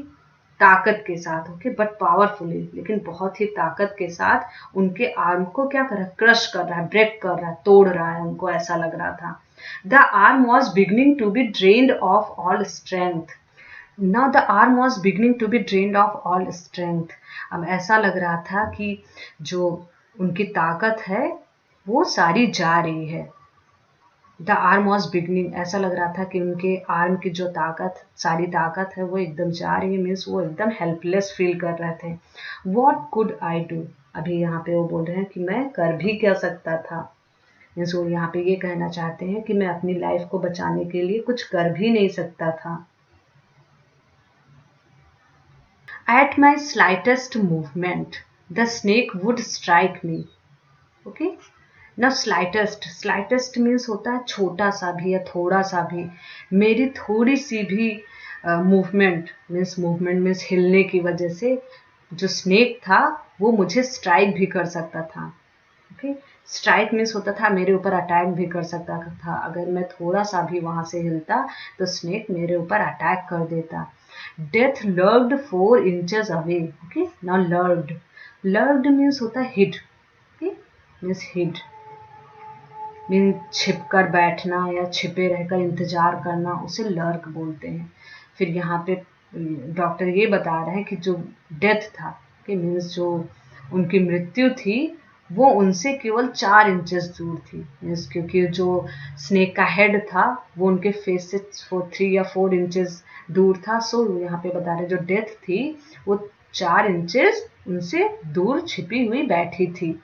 ताकत के साथ, ओके, बट पावरफुली, लेकिन बहुत ही ताकत के साथ उनके आर्म को क्या कर रहा है, क्रश कर रहा है, ब्रेक कर रहा है, तोड़ रहा है, उनको ऐसा लग रहा था। The arm was beginning to be drained of all strength. Now the arm was beginning to be drained of all strength. अब ऐसा लग रहा था कि जो उनकी ताकत है वो सारी जा रही है। द आर्म वॉज बिगनिंग, ऐसा लग रहा था कि उनके आर्म की जो ताकत, सारी ताकत है वो एकदम जा रही है, मीन्स वो एकदम हेल्पलेस फील कर रहे थे। वॉट कुड आई डू, अभी यहाँ पे वो बोल रहे हैं कि मैं कर भी क्या सकता था, मीन्स वो यहाँ पे ये कहना चाहते हैं कि मैं अपनी लाइफ को बचाने के लिए कुछ कर भी नहीं सकता था। At my slightest movement the snake would strike me. Okay, ना स्लाइटेस्ट, स्लाइटेस्ट मीन्स होता है छोटा सा भी या थोड़ा सा भी, मेरी थोड़ी सी भी मूवमेंट मीन्स हिलने की वजह से जो स्नेक था वो मुझे स्ट्राइक भी कर सकता था। ओके, स्ट्राइक मीन्स होता था मेरे ऊपर अटैक भी कर सकता था, अगर मैं थोड़ा सा भी वहां से हिलता तो स्नेक मेरे ऊपर अटैक कर देता। Death lurked 4 inches away. Okay, now lurked, lurked means होता है hid, okay, means hid mean छिप कर बैठना या छिपे रहकर इंतजार करना, उसे लर्क बोलते हैं। फिर यहाँ पे डॉक्टर ये बता रहे हैं कि जो डेथ था, कि मीन्स जो उनकी मृत्यु थी वो उनसे केवल 4 इंचेस दूर थी, क्योंकि जो स्नेक का हेड था वो उनके फेस से 3 या 4 इंचेस दूर था। सो यहाँ पे बता रहे जो डेथ थी वो 4 इंचेस उनसे दूर छिपी हुई बैठी थी।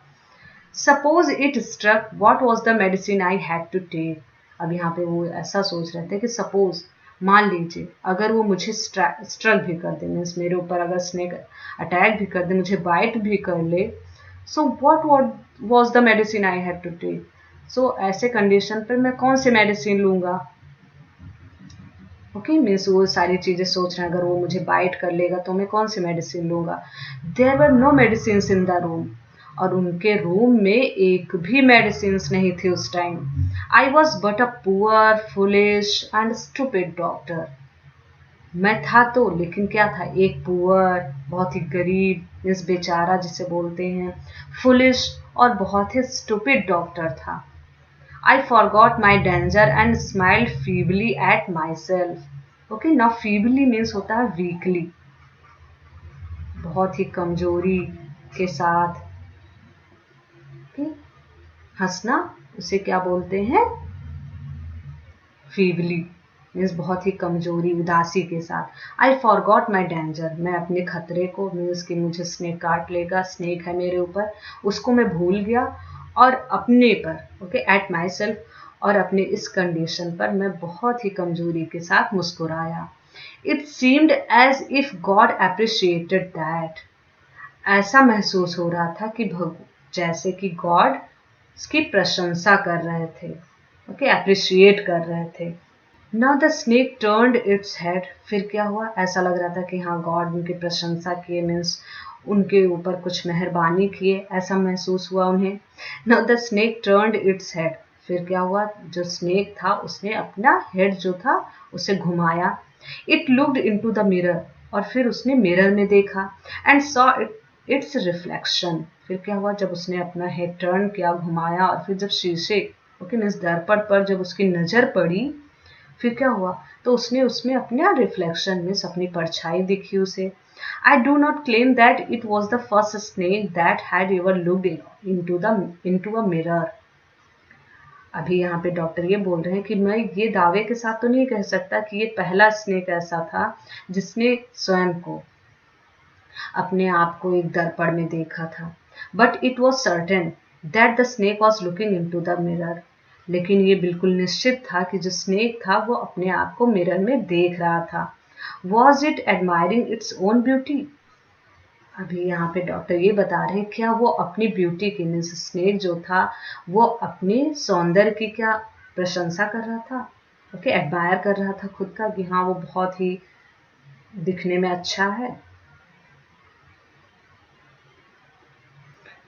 Suppose it struck what was the medicine I had to take. अब यहाँ पे वो ऐसा सोच रहे थे कि सपोज मान लीजिए अगर वो मुझे स्ट्रक भी कर दे, मीन्स मेरे ऊपर अगर स्नेक अटैक भी कर दे, मुझे बाइट भी कर ले, so what was the medicine I had to take. So ऐसे कंडीशन पर मैं कौन से मेडिसिन लूंगा। ओके, मीन्स वो सारी चीजें सोच रहे हैं, अगर वो मुझे बाइट कर लेगा तो मैं कौन सी मेडिसिन लूंगा। There were no medicine in the room, और उनके रूम में एक भी मेडिसिन नहीं थी उस time. I was but a poor foolish and stupid doctor. मैं था तो, लेकिन क्या था, एक पुअर, बहुत ही गरीब, इस बेचारा जिसे बोलते हैं, फुलिश और बहुत ही स्टूपिड डॉक्टर था। I forgot my danger and smiled feebly at myself. Okay, now feebly means होता है weakly, बहुत ही कमजोरी के साथ। okay? हंसना उसे क्या बोलते हैं, feebly मीन्स बहुत ही कमजोरी, उदासी के साथ। I forgot my danger, मैं अपने खतरे को, मीन्स कि मुझे स्नेक काट लेगा, स्नेक है मेरे ऊपर, उसको मैं भूल गया और अपने पर, ओके, एट माई सेल्फ, और अपने इस कंडीशन पर मैं बहुत ही कमजोरी के साथ मुस्कुराया। It seemed as if God appreciated that. ऐसा महसूस हो रहा था कि जैसे कि गॉड उसकी प्रशंसा कर रहे थे, ओके, अप्रिशिएट कर रहे थे। Now the snake turned its head. फिर क्या हुआ, ऐसा लग रहा था कि हाँ गॉड उनकी प्रशंसा किए, मीन्स उनके ऊपर कुछ मेहरबानी किए, ऐसा महसूस हुआ उन्हें। Now the snake turned its head. फिर क्या हुआ, जो स्नेक था उसने अपना हेड जो था उसे घुमाया। It looked into the mirror, और फिर उसने मिरर में देखा, एंड सॉ इट्स रिफ्लेक्शन। फिर क्या हुआ, जब उसने अपना हेड टर्न किया, घुमाया, और फिर जब शीशे, ओके, मीन्स दर्पण पर जब उसकी नजर पड़ी, फिर क्या हुआ, तो उसने उसमें अपना रिफ्लेक्शन, मीन्स अपनी परछाई दिखी उसे। I do not claim that it was the first snake that had ever looked into a mirror. अभी यहाँ पे डॉक्टर ये बोल रहे हैं कि मैं ये दावे के साथ तो नहीं कह सकता कि ये पहला स्नेक ऐसा था जिसने स्वयं को, अपने आप को एक दर्पण में देखा था, but it was certain that the snake was looking into the mirror. लेकिन ये बिल्कुल निश्चित था कि जो स्नेक था वो अपने आप को मिरर में देख रहा था। Was it admiring its own beauty. अभी यहाँ पे डॉक्टर ये बता रहे हैं, क्या वो अपनी ब्यूटी की, मीन्स स्नेक जो था वो अपने सौंदर्य की क्या प्रशंसा कर रहा था, ओके, एडमायर कर रहा था खुद का, कि हाँ वो बहुत ही दिखने में अच्छा है।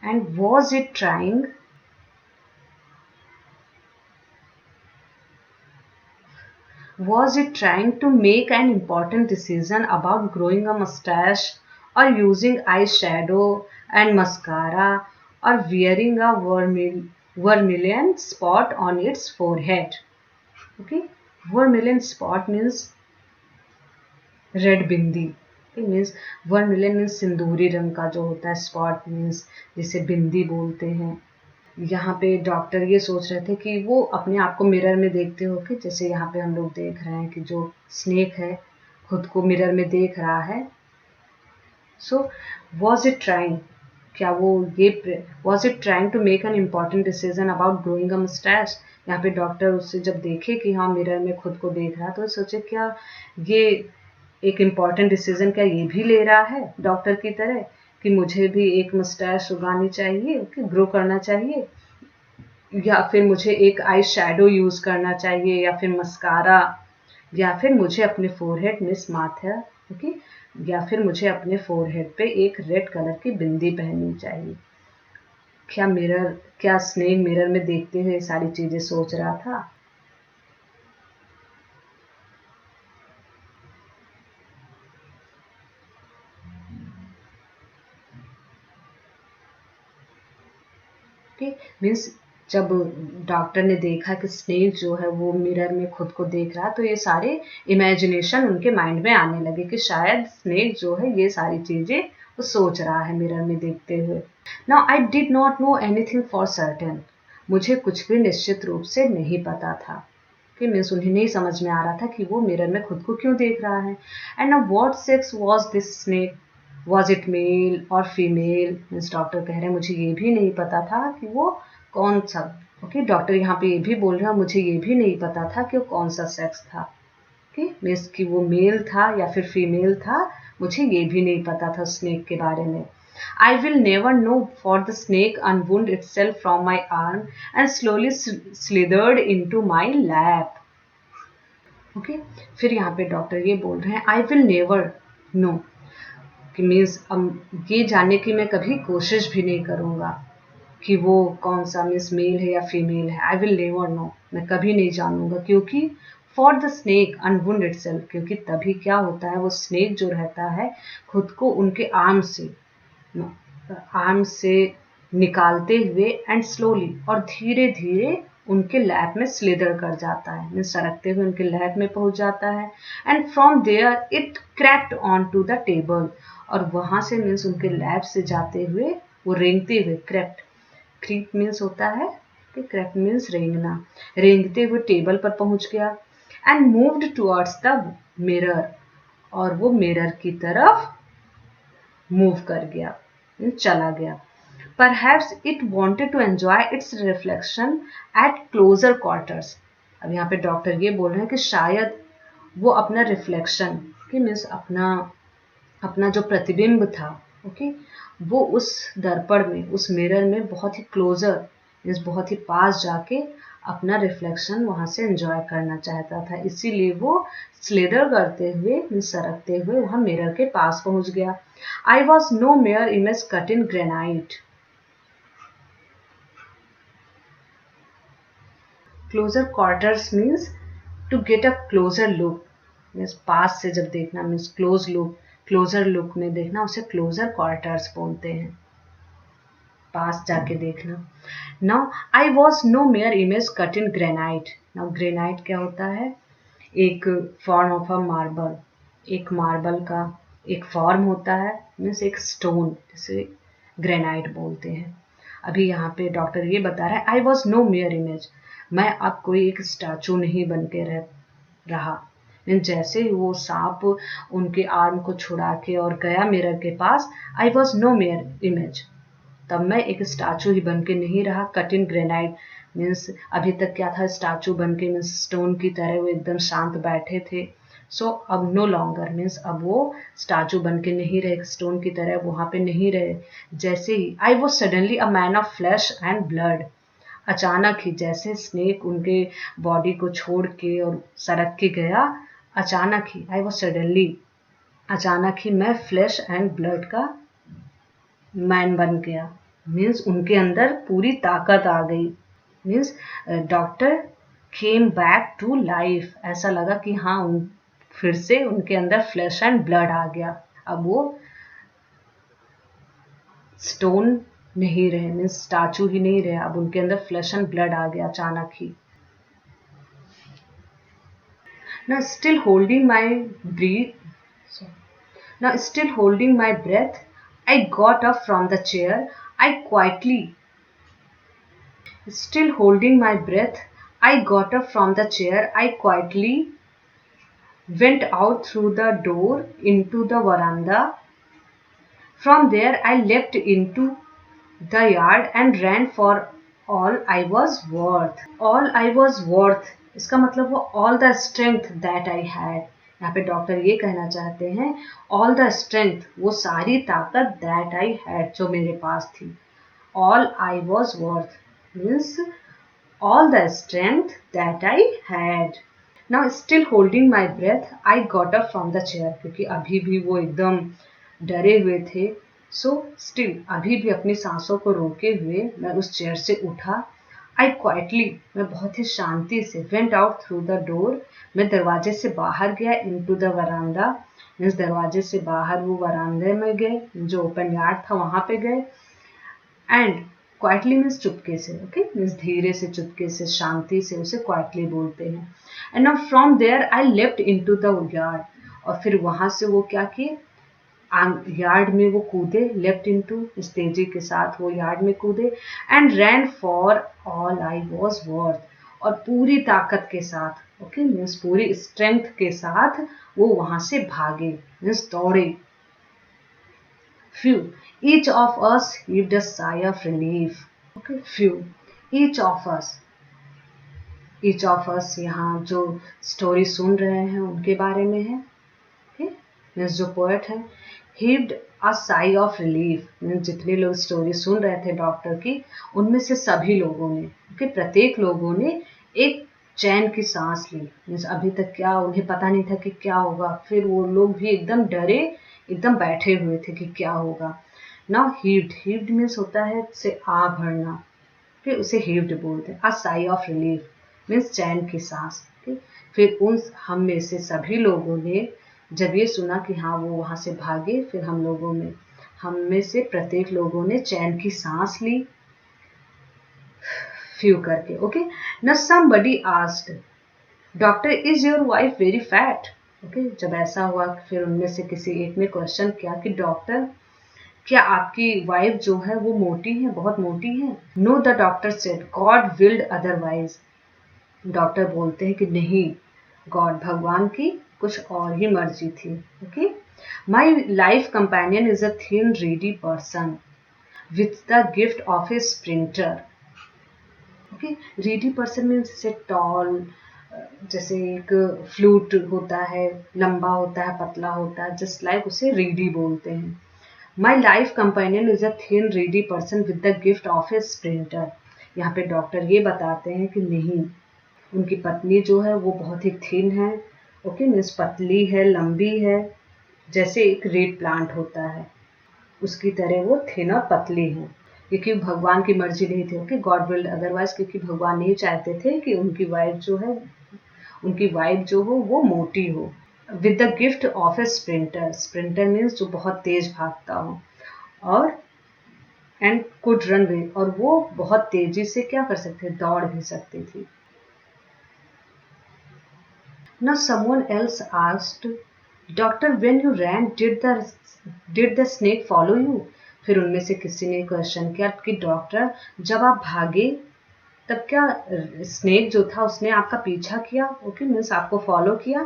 And was it trying, was it trying to make an important decision about growing a mustache, or using eyeshadow and mascara, or wearing a vermilion spot on its forehead? Okay, vermilion spot means red bindi. Okay, means vermilion means सिंदूरी रंग का जो होता है, spot means जिसे बिंदी बोलते हैं। यहाँ पे डॉक्टर ये सोच रहे थे कि वो अपने आप को मिरर में देखते हो, कि जैसे यहाँ पे हम लोग देख रहे हैं कि जो स्नेक है खुद को मिरर में देख रहा है। सो वॉज इट ट्राइंग, क्या वो ये was it trying to make an important decision about growing a moustache. यहाँ पे डॉक्टर उससे जब देखे कि हाँ मिरर में खुद को देख रहा, तो सोचे क्या ये एक इम्पॉर्टेंट डिसीजन क्या ये भी ले रहा है डॉक्टर की तरह, कि मुझे भी एक मुस्टैच उगानी चाहिए, कि ग्रो करना चाहिए, या फिर मुझे एक आई शैडो यूज करना चाहिए, या फिर मस्कारा, या फिर मुझे अपने फोरहेड मिस माथा, ओके, या फिर मुझे अपने फोरहेड पे एक रेड कलर की बिंदी पहननी चाहिए। क्या स्नेक मिरर में देखते हुए सारी चीजें सोच रहा था। ओके, मीन्स जब डॉक्टर ने देखा कि स्नेक जो है वो मिरर में खुद को देख रहा, तो ये सारे इमेजिनेशन उनके माइंड में आने लगे कि शायद स्नेक जो है ये सारी चीजें वो सोच रहा है मिरर में देखते हुए। Now I did not know anything for certain, मुझे कुछ भी निश्चित रूप से नहीं पता था कि मीन्स उन्हें नहीं समझ में आ रहा था कि वो मिरर में खुद को क्यों देख रहा है। And now what sex was this snake, was it male और फीमेल, मीन्स डॉक्टर कह रहे हैं मुझे ये भी नहीं पता था कि वो कौन सा, ओके डॉक्टर यहाँ पे ये भी बोल रहे हैं मुझे ये भी नहीं पता था कि वो कौन सा सेक्स था, ओके मीन्स कि वो मेल था या फिर फीमेल था, मुझे ये भी नहीं पता था स्नेक के बारे में। I will never know, for the snake unwound itself from my arm and slowly slithered into my lap. Okay? फिर यहाँ पे डॉक्टर ये बोल रहे हैं I will never know, कि मीन्स ये जानने की मैं कभी कोशिश भी नहीं करूँगा कि वो कौन सा मीन्स मेल है या फीमेल है। आई विल नेवर नो, मैं कभी नहीं जानूंगा, क्योंकि फॉर द स्नेक अनवुंड इटसेल्फ, क्योंकि तभी क्या होता है वो स्नेक जो रहता है खुद को उनके आर्म से निकालते हुए एंड स्लोली और धीरे धीरे उनके लैब में स्लिदर कर जाता है, मीन्स सरकते हुए उनके लैब में पहुंच जाता है। And from there it cracked on to the table, और वहां से मीन्स उनके लैब से जाते हुए वो रेंगते हुए, क्रैक्ट, क्रीप मीन्स होता है कि क्रैक्ट मीन्स रेंगना, रेंगते हुए टेबल पर पहुंच गया। And moved towards the mirror, और वो मिरर की तरफ मूव कर गया, चला गया। Perhaps it wanted to enjoy its reflection at closer quarters. अब यहाँ पे डॉक्टर ये बोल रहे हैं कि शायद वो अपना रिफ्लेक्शन, कि मीन्स अपना जो प्रतिबिंब था, ओके, वो उस दर्पण में, उस मिरर में बहुत ही क्लोजर मीन्स बहुत ही पास जाके अपना रिफ्लेक्शन वहां से एंजॉय करना चाहता था, इसीलिए वो स्लेडर करते हुए मीन्स सरकते हुए वहां मिरर के पास पहुंच गया। I was no mere image cut in granite. Closer quarters means to get a closer look, means पास से जब देखना, means close look, closer look में देखना, उसे क्लोजर क्वार्टर्स बोलते हैं, पास जाके देखना। Now I was no mere image cut in granite. Now granite क्या होता है, एक फॉर्म ऑफ अ मार्बल, एक मार्बल का एक फॉर्म होता है, मीन्स एक स्टोन, जिसे ग्रेनाइट बोलते हैं। अभी यहाँ पे डॉक्टर ये बता रहा है I was no mere image, मैं अब कोई एक स्टैचू नहीं बन के रहा। जैसे ही वो सांप उनके आर्म को छुड़ा के और गया मिरर के पास, I was no mere image, तब मैं एक स्टैचू ही बन के नहीं रहा। कट इन ग्रेनाइट मीन्स अभी तक क्या था, स्टैचू बन के मीन्स स्टोन की तरह वो एकदम शांत बैठे थे। सो अब नो लॉन्गर मीन्स अब वो स्टैचू बन के नहीं रहे, स्टोन की तरह वहां पे नहीं रहे। जैसे ही I was suddenly a man of flesh and blood, अचानक ही जैसे स्नेक उनके बॉडी को छोड़ के और सरक के गया, अचानक ही आई वॉज सडनली, अचानक ही मैं फ्लैश एंड ब्लड का मैन बन गया, मीन्स उनके अंदर पूरी ताकत आ गई। Means doctor came back to life, ऐसा लगा कि हाँ फिर से उनके अंदर फ्लैश एंड ब्लड आ गया, अब वो स्टोन नहीं रहे, मीन्स स्टैचू ही नहीं रहे, अब उनके अंदर फ्लैश एंड ब्लड आ गया अचानक ही। Now still holding my breath, now still holding my breath, I got up from the chair. Still holding my breath, I got up from the chair. I quietly went out through the door into the veranda. From there, I leapt into the yard and ran for all I was worth. All I was worth, इसका मतलब वो all the strength that I had. यहाँ पे doctor ये कहना चाहते हैं all the strength, वो सारी ताकत that I had, जो मेरे पास थी। All I was worth means all the strength that I had. Now still holding my breath, I got up from the chair, क्योंकि अभी भी वो एकदम डरे हुए थे। सो स्टिल, अभी भी अपनी सांसों को रोके हुए मैं उस चेयर से उठा। आई क्वाइटली, मैं बहुत ही शांति से, went out through the door, मैं दरवाजे से बाहर गया, इनटू द वरांडा मीन्स दरवाजे से बाहर वो वरांडे में गए, जो ओपन यार्ड था वहां पे गए। एंड क्वाइटली मीन्स चुपके से, ओके मीन्स धीरे से, चुपके से, शांति से, उसे क्वाइटली बोलते हैं। And now from there I left into the yard, और फिर वहां से वो क्या किए, यार्ड में वो कूदे, लेफ्ट इनटू, इस तेजी के साथ वो यार्ड में कूदे, and ran for all I was worth, और पूरी ताकत के साथ, ओके मीन्स पूरी स्ट्रेंथ के साथ वो वहां से भागे, मीन्स दौड़े। Few. Each of us heaved a sigh of relief. Okay, few. Each of us. Each of us यहाँ जो स्टोरी सुन रहे हैं उनके बारे में है। Okay? मीन्स जो पोएट है, heaved a sigh of relief, means जितने लोग स्टोरी सुन रहे थे डॉक्टर की, उनमें से सभी लोगों ने, okay? प्रत्येक लोगों ने एक चैन की सांस ली। मीन्स अभी तक क्या उन्हें पता नहीं था कि क्या होगा, फिर वो लोग भी एकदम डरे, एकदम बैठे हुए थे कि क्या होगा। नाउ हीव्ड, हीव्ड मीन्स होता है से आ भरना, फिर उसे हीव्ड बोलते हैं। अ साई ऑफ रिलीफ मीन्स चैन की सांस। फिर उन हम में से सभी लोगों ने जब ये सुना कि हाँ वो वहां से भागे, फिर हम में से प्रत्येक लोगों ने चैन की सांस ली, फ्यू करके। ओके, ना somebody asked, doctor is your wife very fat? Okay, जब ऐसा हुआ फिर उनमें से किसी एक ने क्वेश्चन किया कि डॉक्टर क्या आपकी वाइफ जो है वो मोटी है, बहुत मोटी है? No, the doctor said, God willed otherwise, doctor बोलते हैं कि नहीं, गॉड भगवान की कुछ और ही मर्जी थी। Okay, my life companion is a thin Reedy person with the gift of A sprinter. Okay, Reedy person means से टॉल, जैसे एक फ्लूट होता है, लंबा होता है, पतला होता है, जस्ट लाइक उसे रीडी बोलते हैं। My life companion is a thin Reedy person with the gift of A sprinter. यहाँ पे डॉक्टर ये बताते हैं कि नहीं, उनकी पत्नी जो है वो बहुत ही थिन है, ओके मीन्स पतली है, लंबी है, जैसे एक रीड प्लांट होता है उसकी तरह वो थिन और पतली है, क्योंकि भगवान की मर्जी नहीं थी। ओके, गॉड विल्ड अदरवाइज, क्योंकि भगवान नहीं चाहते थे कि उनकी वाइफ जो हो वो मोटी हो। With the gift of A sprinter, sprinter means जो बहुत तेज भागता हो, और एंड कुड रन वे, और वो बहुत तेजी से क्या कर सकते, दौड़ भी सकती थी। Now someone else asked, Doctor, when you ran, did the snake follow you? फिर उनमें से किसी ने क्वेश्चन किया कि डॉक्टर जब आप भागे तब क्या स्नेक जो था उसने आपका पीछा किया? ओके मीन्स आपको फॉलो किया?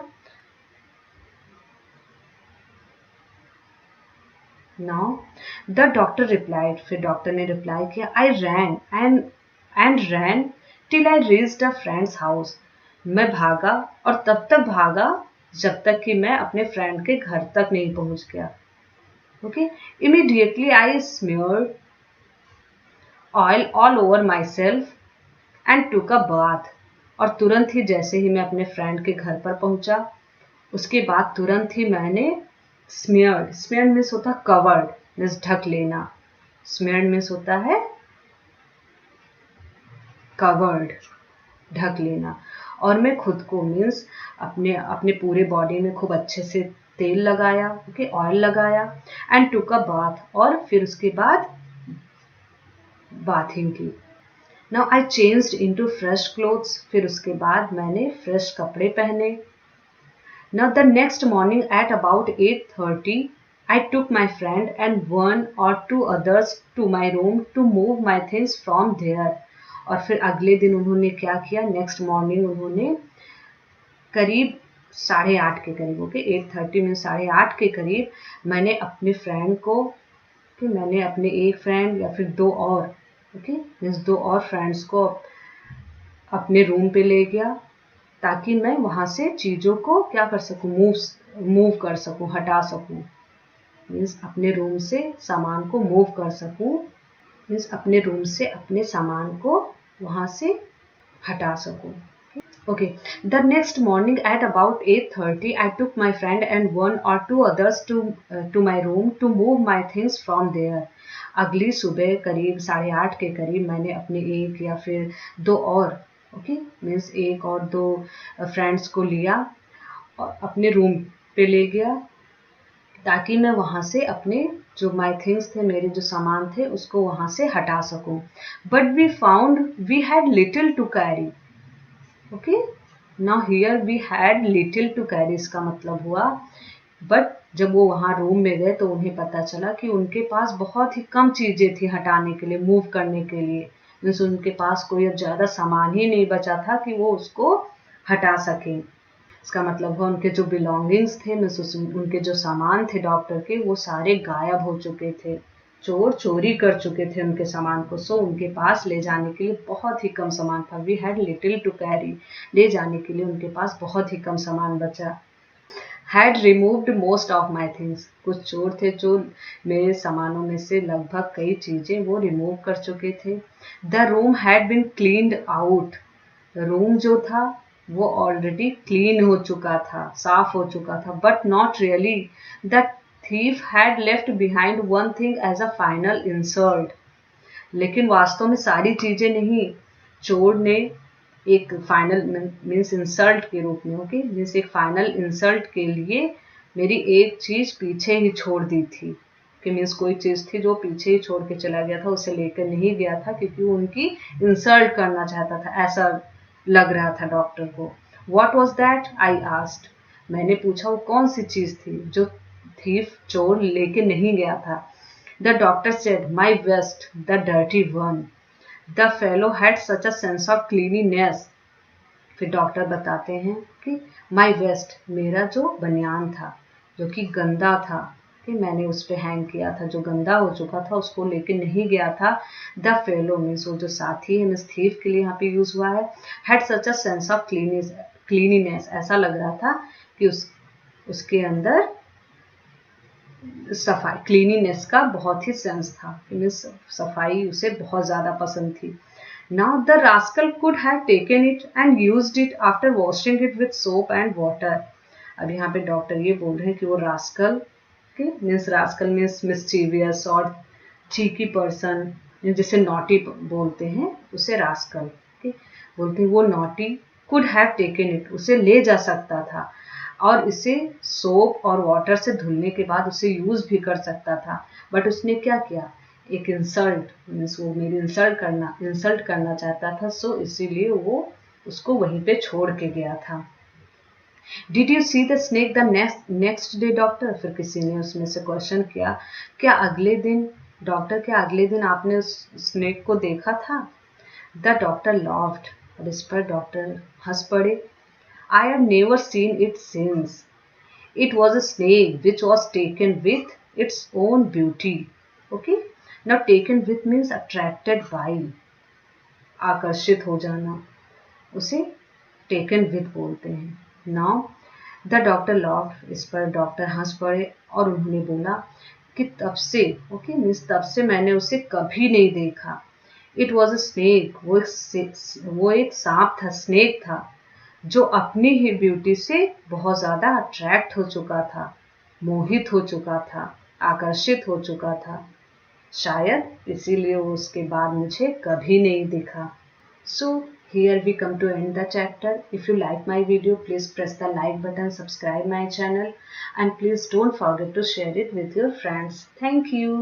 Now the doctor replied, फिर डॉक्टर ने रिप्लाई किया, I ran and ran till I reached a friend's house. मैं भागा और तब तक भागा जब तक कि मैं अपने फ्रेंड के घर तक नहीं पहुंच गया। Okay, immediately I smeared oil all over myself and took a bath, और तुरंत ही जैसे ही मैं अपने फ्रेंड के घर पर पहुंचा, उसके बाद तुरंत ही मैंने स्मीयर्ड, स्मीयर्ड मीन्स होता है कवर्ड, मीन्स ढक लेना, स्मीयर्ड मीन्स होता है कवर्ड, ढक लेना, और मैं खुद को मीन्स अपने पूरे बॉडी में खूब अच्छे से तेल लगाया, ओके ऑयल लगाया, एंड टुक अ बाथ, और फिर उसके बाद बाथिंग की। Now I changed into fresh clothes, फिर उसके बाद मैंने फ्रेश कपड़े पहने। Now the next morning at about 8:30 I took my friend and 1 or 2 others to my room to move my things from there. और फिर अगले दिन उन्होंने क्या किया, नेक्स्ट मॉर्निंग उन्होंने करीब 8:30 के करीब, ओके 8:30 में 8:30 के करीब मैंने अपने फ्रेंड को, कि मैंने अपने एक फ्रेंड या फिर 2 और, ओके मीन्स 2 और फ्रेंड्स को अपने रूम पे ले गया, ताकि मैं वहाँ से चीज़ों को क्या कर सकूँ, मूव कर सकूँ, हटा सकूँ, मीन्स अपने रूम से सामान को मूव कर सकूँ, मीन्स अपने रूम से अपने सामान को वहाँ से हटा सकूँ। Okay, the next morning at about 8:30 I took my friend and 1 or 2 others to my room to move my things from there. अगली सुबह करीब 8:30 के करीब मैंने अपने एक या फिर 2 और, ओके मीन्स 1 और 2 फ्रेंड्स को लिया और अपने रूम पे ले गया, ताकि मैं वहाँ से अपने जो माई थिंग्स थे, मेरे जो सामान थे, उसको वहाँ से हटा सकूँ। But we found we had little to carry. Okay, now here we had little to carry, इसका मतलब हुआ बट जब वो वहाँ रूम में गए तो उन्हें पता चला कि उनके पास बहुत ही कम चीज़ें थी हटाने के लिए, मूव करने के लिए। मीन्स उनके पास कोई अब ज़्यादा सामान ही नहीं बचा था कि वो उसको हटा सकें। इसका मतलब है उनके जो बिलोंगिंग्स थे, मीन्स उनके जो सामान थे डॉक्टर के, वो सारे गायब हो चुके थे। चोर चोरी कर चुके थे उनके सामान को। सो उनके पास ले जाने के लिए बहुत ही कम सामान था। We had little to carry. ले जाने के लिए उनके पास बहुत ही कम सामान बचा। Had removed most of my things. कुछ चोर थे जो मेरे सामानों में से लगभग कई चीजें वो रिमूव कर चुके थे। The room had been cleaned out. Room जो था वो ऑलरेडी क्लीन हो चुका था, साफ हो चुका था, but not really. The thief had left behind one thing as a final insult. लेकिन वास्तव में सारी चीजें नहीं, चोर ने एक फाइनल मीन्स इंसल्ट के रूप में, ओके, मीन्स एक फाइनल इंसल्ट के लिए मेरी एक चीज पीछे ही छोड़ दी थी। कि मीन्स कोई चीज थी जो पीछे ही छोड़ के चला गया था, उसे लेकर नहीं गया था क्योंकि वो उनकी इंसल्ट करना चाहता था, ऐसा लग रहा था डॉक्टर को। What was that I asked. मैंने पूछा वो कौन सी चीज थी जो थीफ चोर लेके नहीं गया था। The doctor said my waste, the dirty one. The fellow had such a sense of cleanliness. फिर डॉक्टर बताते हैं कि माई वेस्ट, मेरा जो बनियान था जो कि गंदा था, कि मैंने उस पर हैंग किया था, जो गंदा हो चुका था उसको लेके नहीं गया था। द फेलो मीन्स वो जो साथी है, मीन्स थीफ के लिए यहाँ पे यूज हुआ है। Had such a sense of cleanliness, ऐसा लग रहा था कि उसके अंदर सफाई, क्लीनिनेस का बहुत ही सेंस था, मीन्स सफाई उसे बहुत ज्यादा पसंद थी। Now the rascal could have taken it and used it after washing it with soap and water. अब यहाँ पे डॉक्टर ये बोल रहे हैं कि वो रास्कल, रास्कल मीन्स मिस्चीवियस और चीकी पर्सन, जिसे नॉटी बोलते हैं उसे रास्कल, बोलते हैं वो naughty could have taken it, उसे ले जा सकता था और इसे सोप और वाटर से धुलने के बाद उसे यूज भी कर सकता था। बट उसने क्या किया, एक इंसल्ट, मीन्स वो मेरी इंसल्ट करना चाहता था। सो इसीलिए वो उसको वहीं पे छोड़ के गया था। Did you see the snake the next day doctor. फिर किसी ने उसमें से क्वेश्चन किया, क्या अगले दिन डॉक्टर, क्या अगले दिन आपने उस स्नेक को देखा था। द डॉक्टर लॉफ्ड, और इस पर डॉक्टर हंस पड़े। I have never seen it since. It was a snake which was taken with its own beauty. Okay, now taken with means attracted by, आकर्षित हो जाना, उसे taken with बोलते हैं। now the doctor laughed, इस पर डॉक्टर हंस पड़े और उन्होंने बोला कि तब से, ओके मीन्स तब से मैंने उसे कभी नहीं देखा। इट वॉज अ स्नेक, वो एक सांप था, स्नेक था, जो अपनी ही ब्यूटी से बहुत ज्यादा अट्रैक्ट हो चुका था, मोहित हो चुका था, आकर्षित हो चुका था। शायद इसीलिए वो उसके बाद मुझे कभी नहीं दिखा। सो here we come to end the chapter. If you like my video, please press the like button, subscribe my channel, and please don't forget to share it with your friends. Thank you.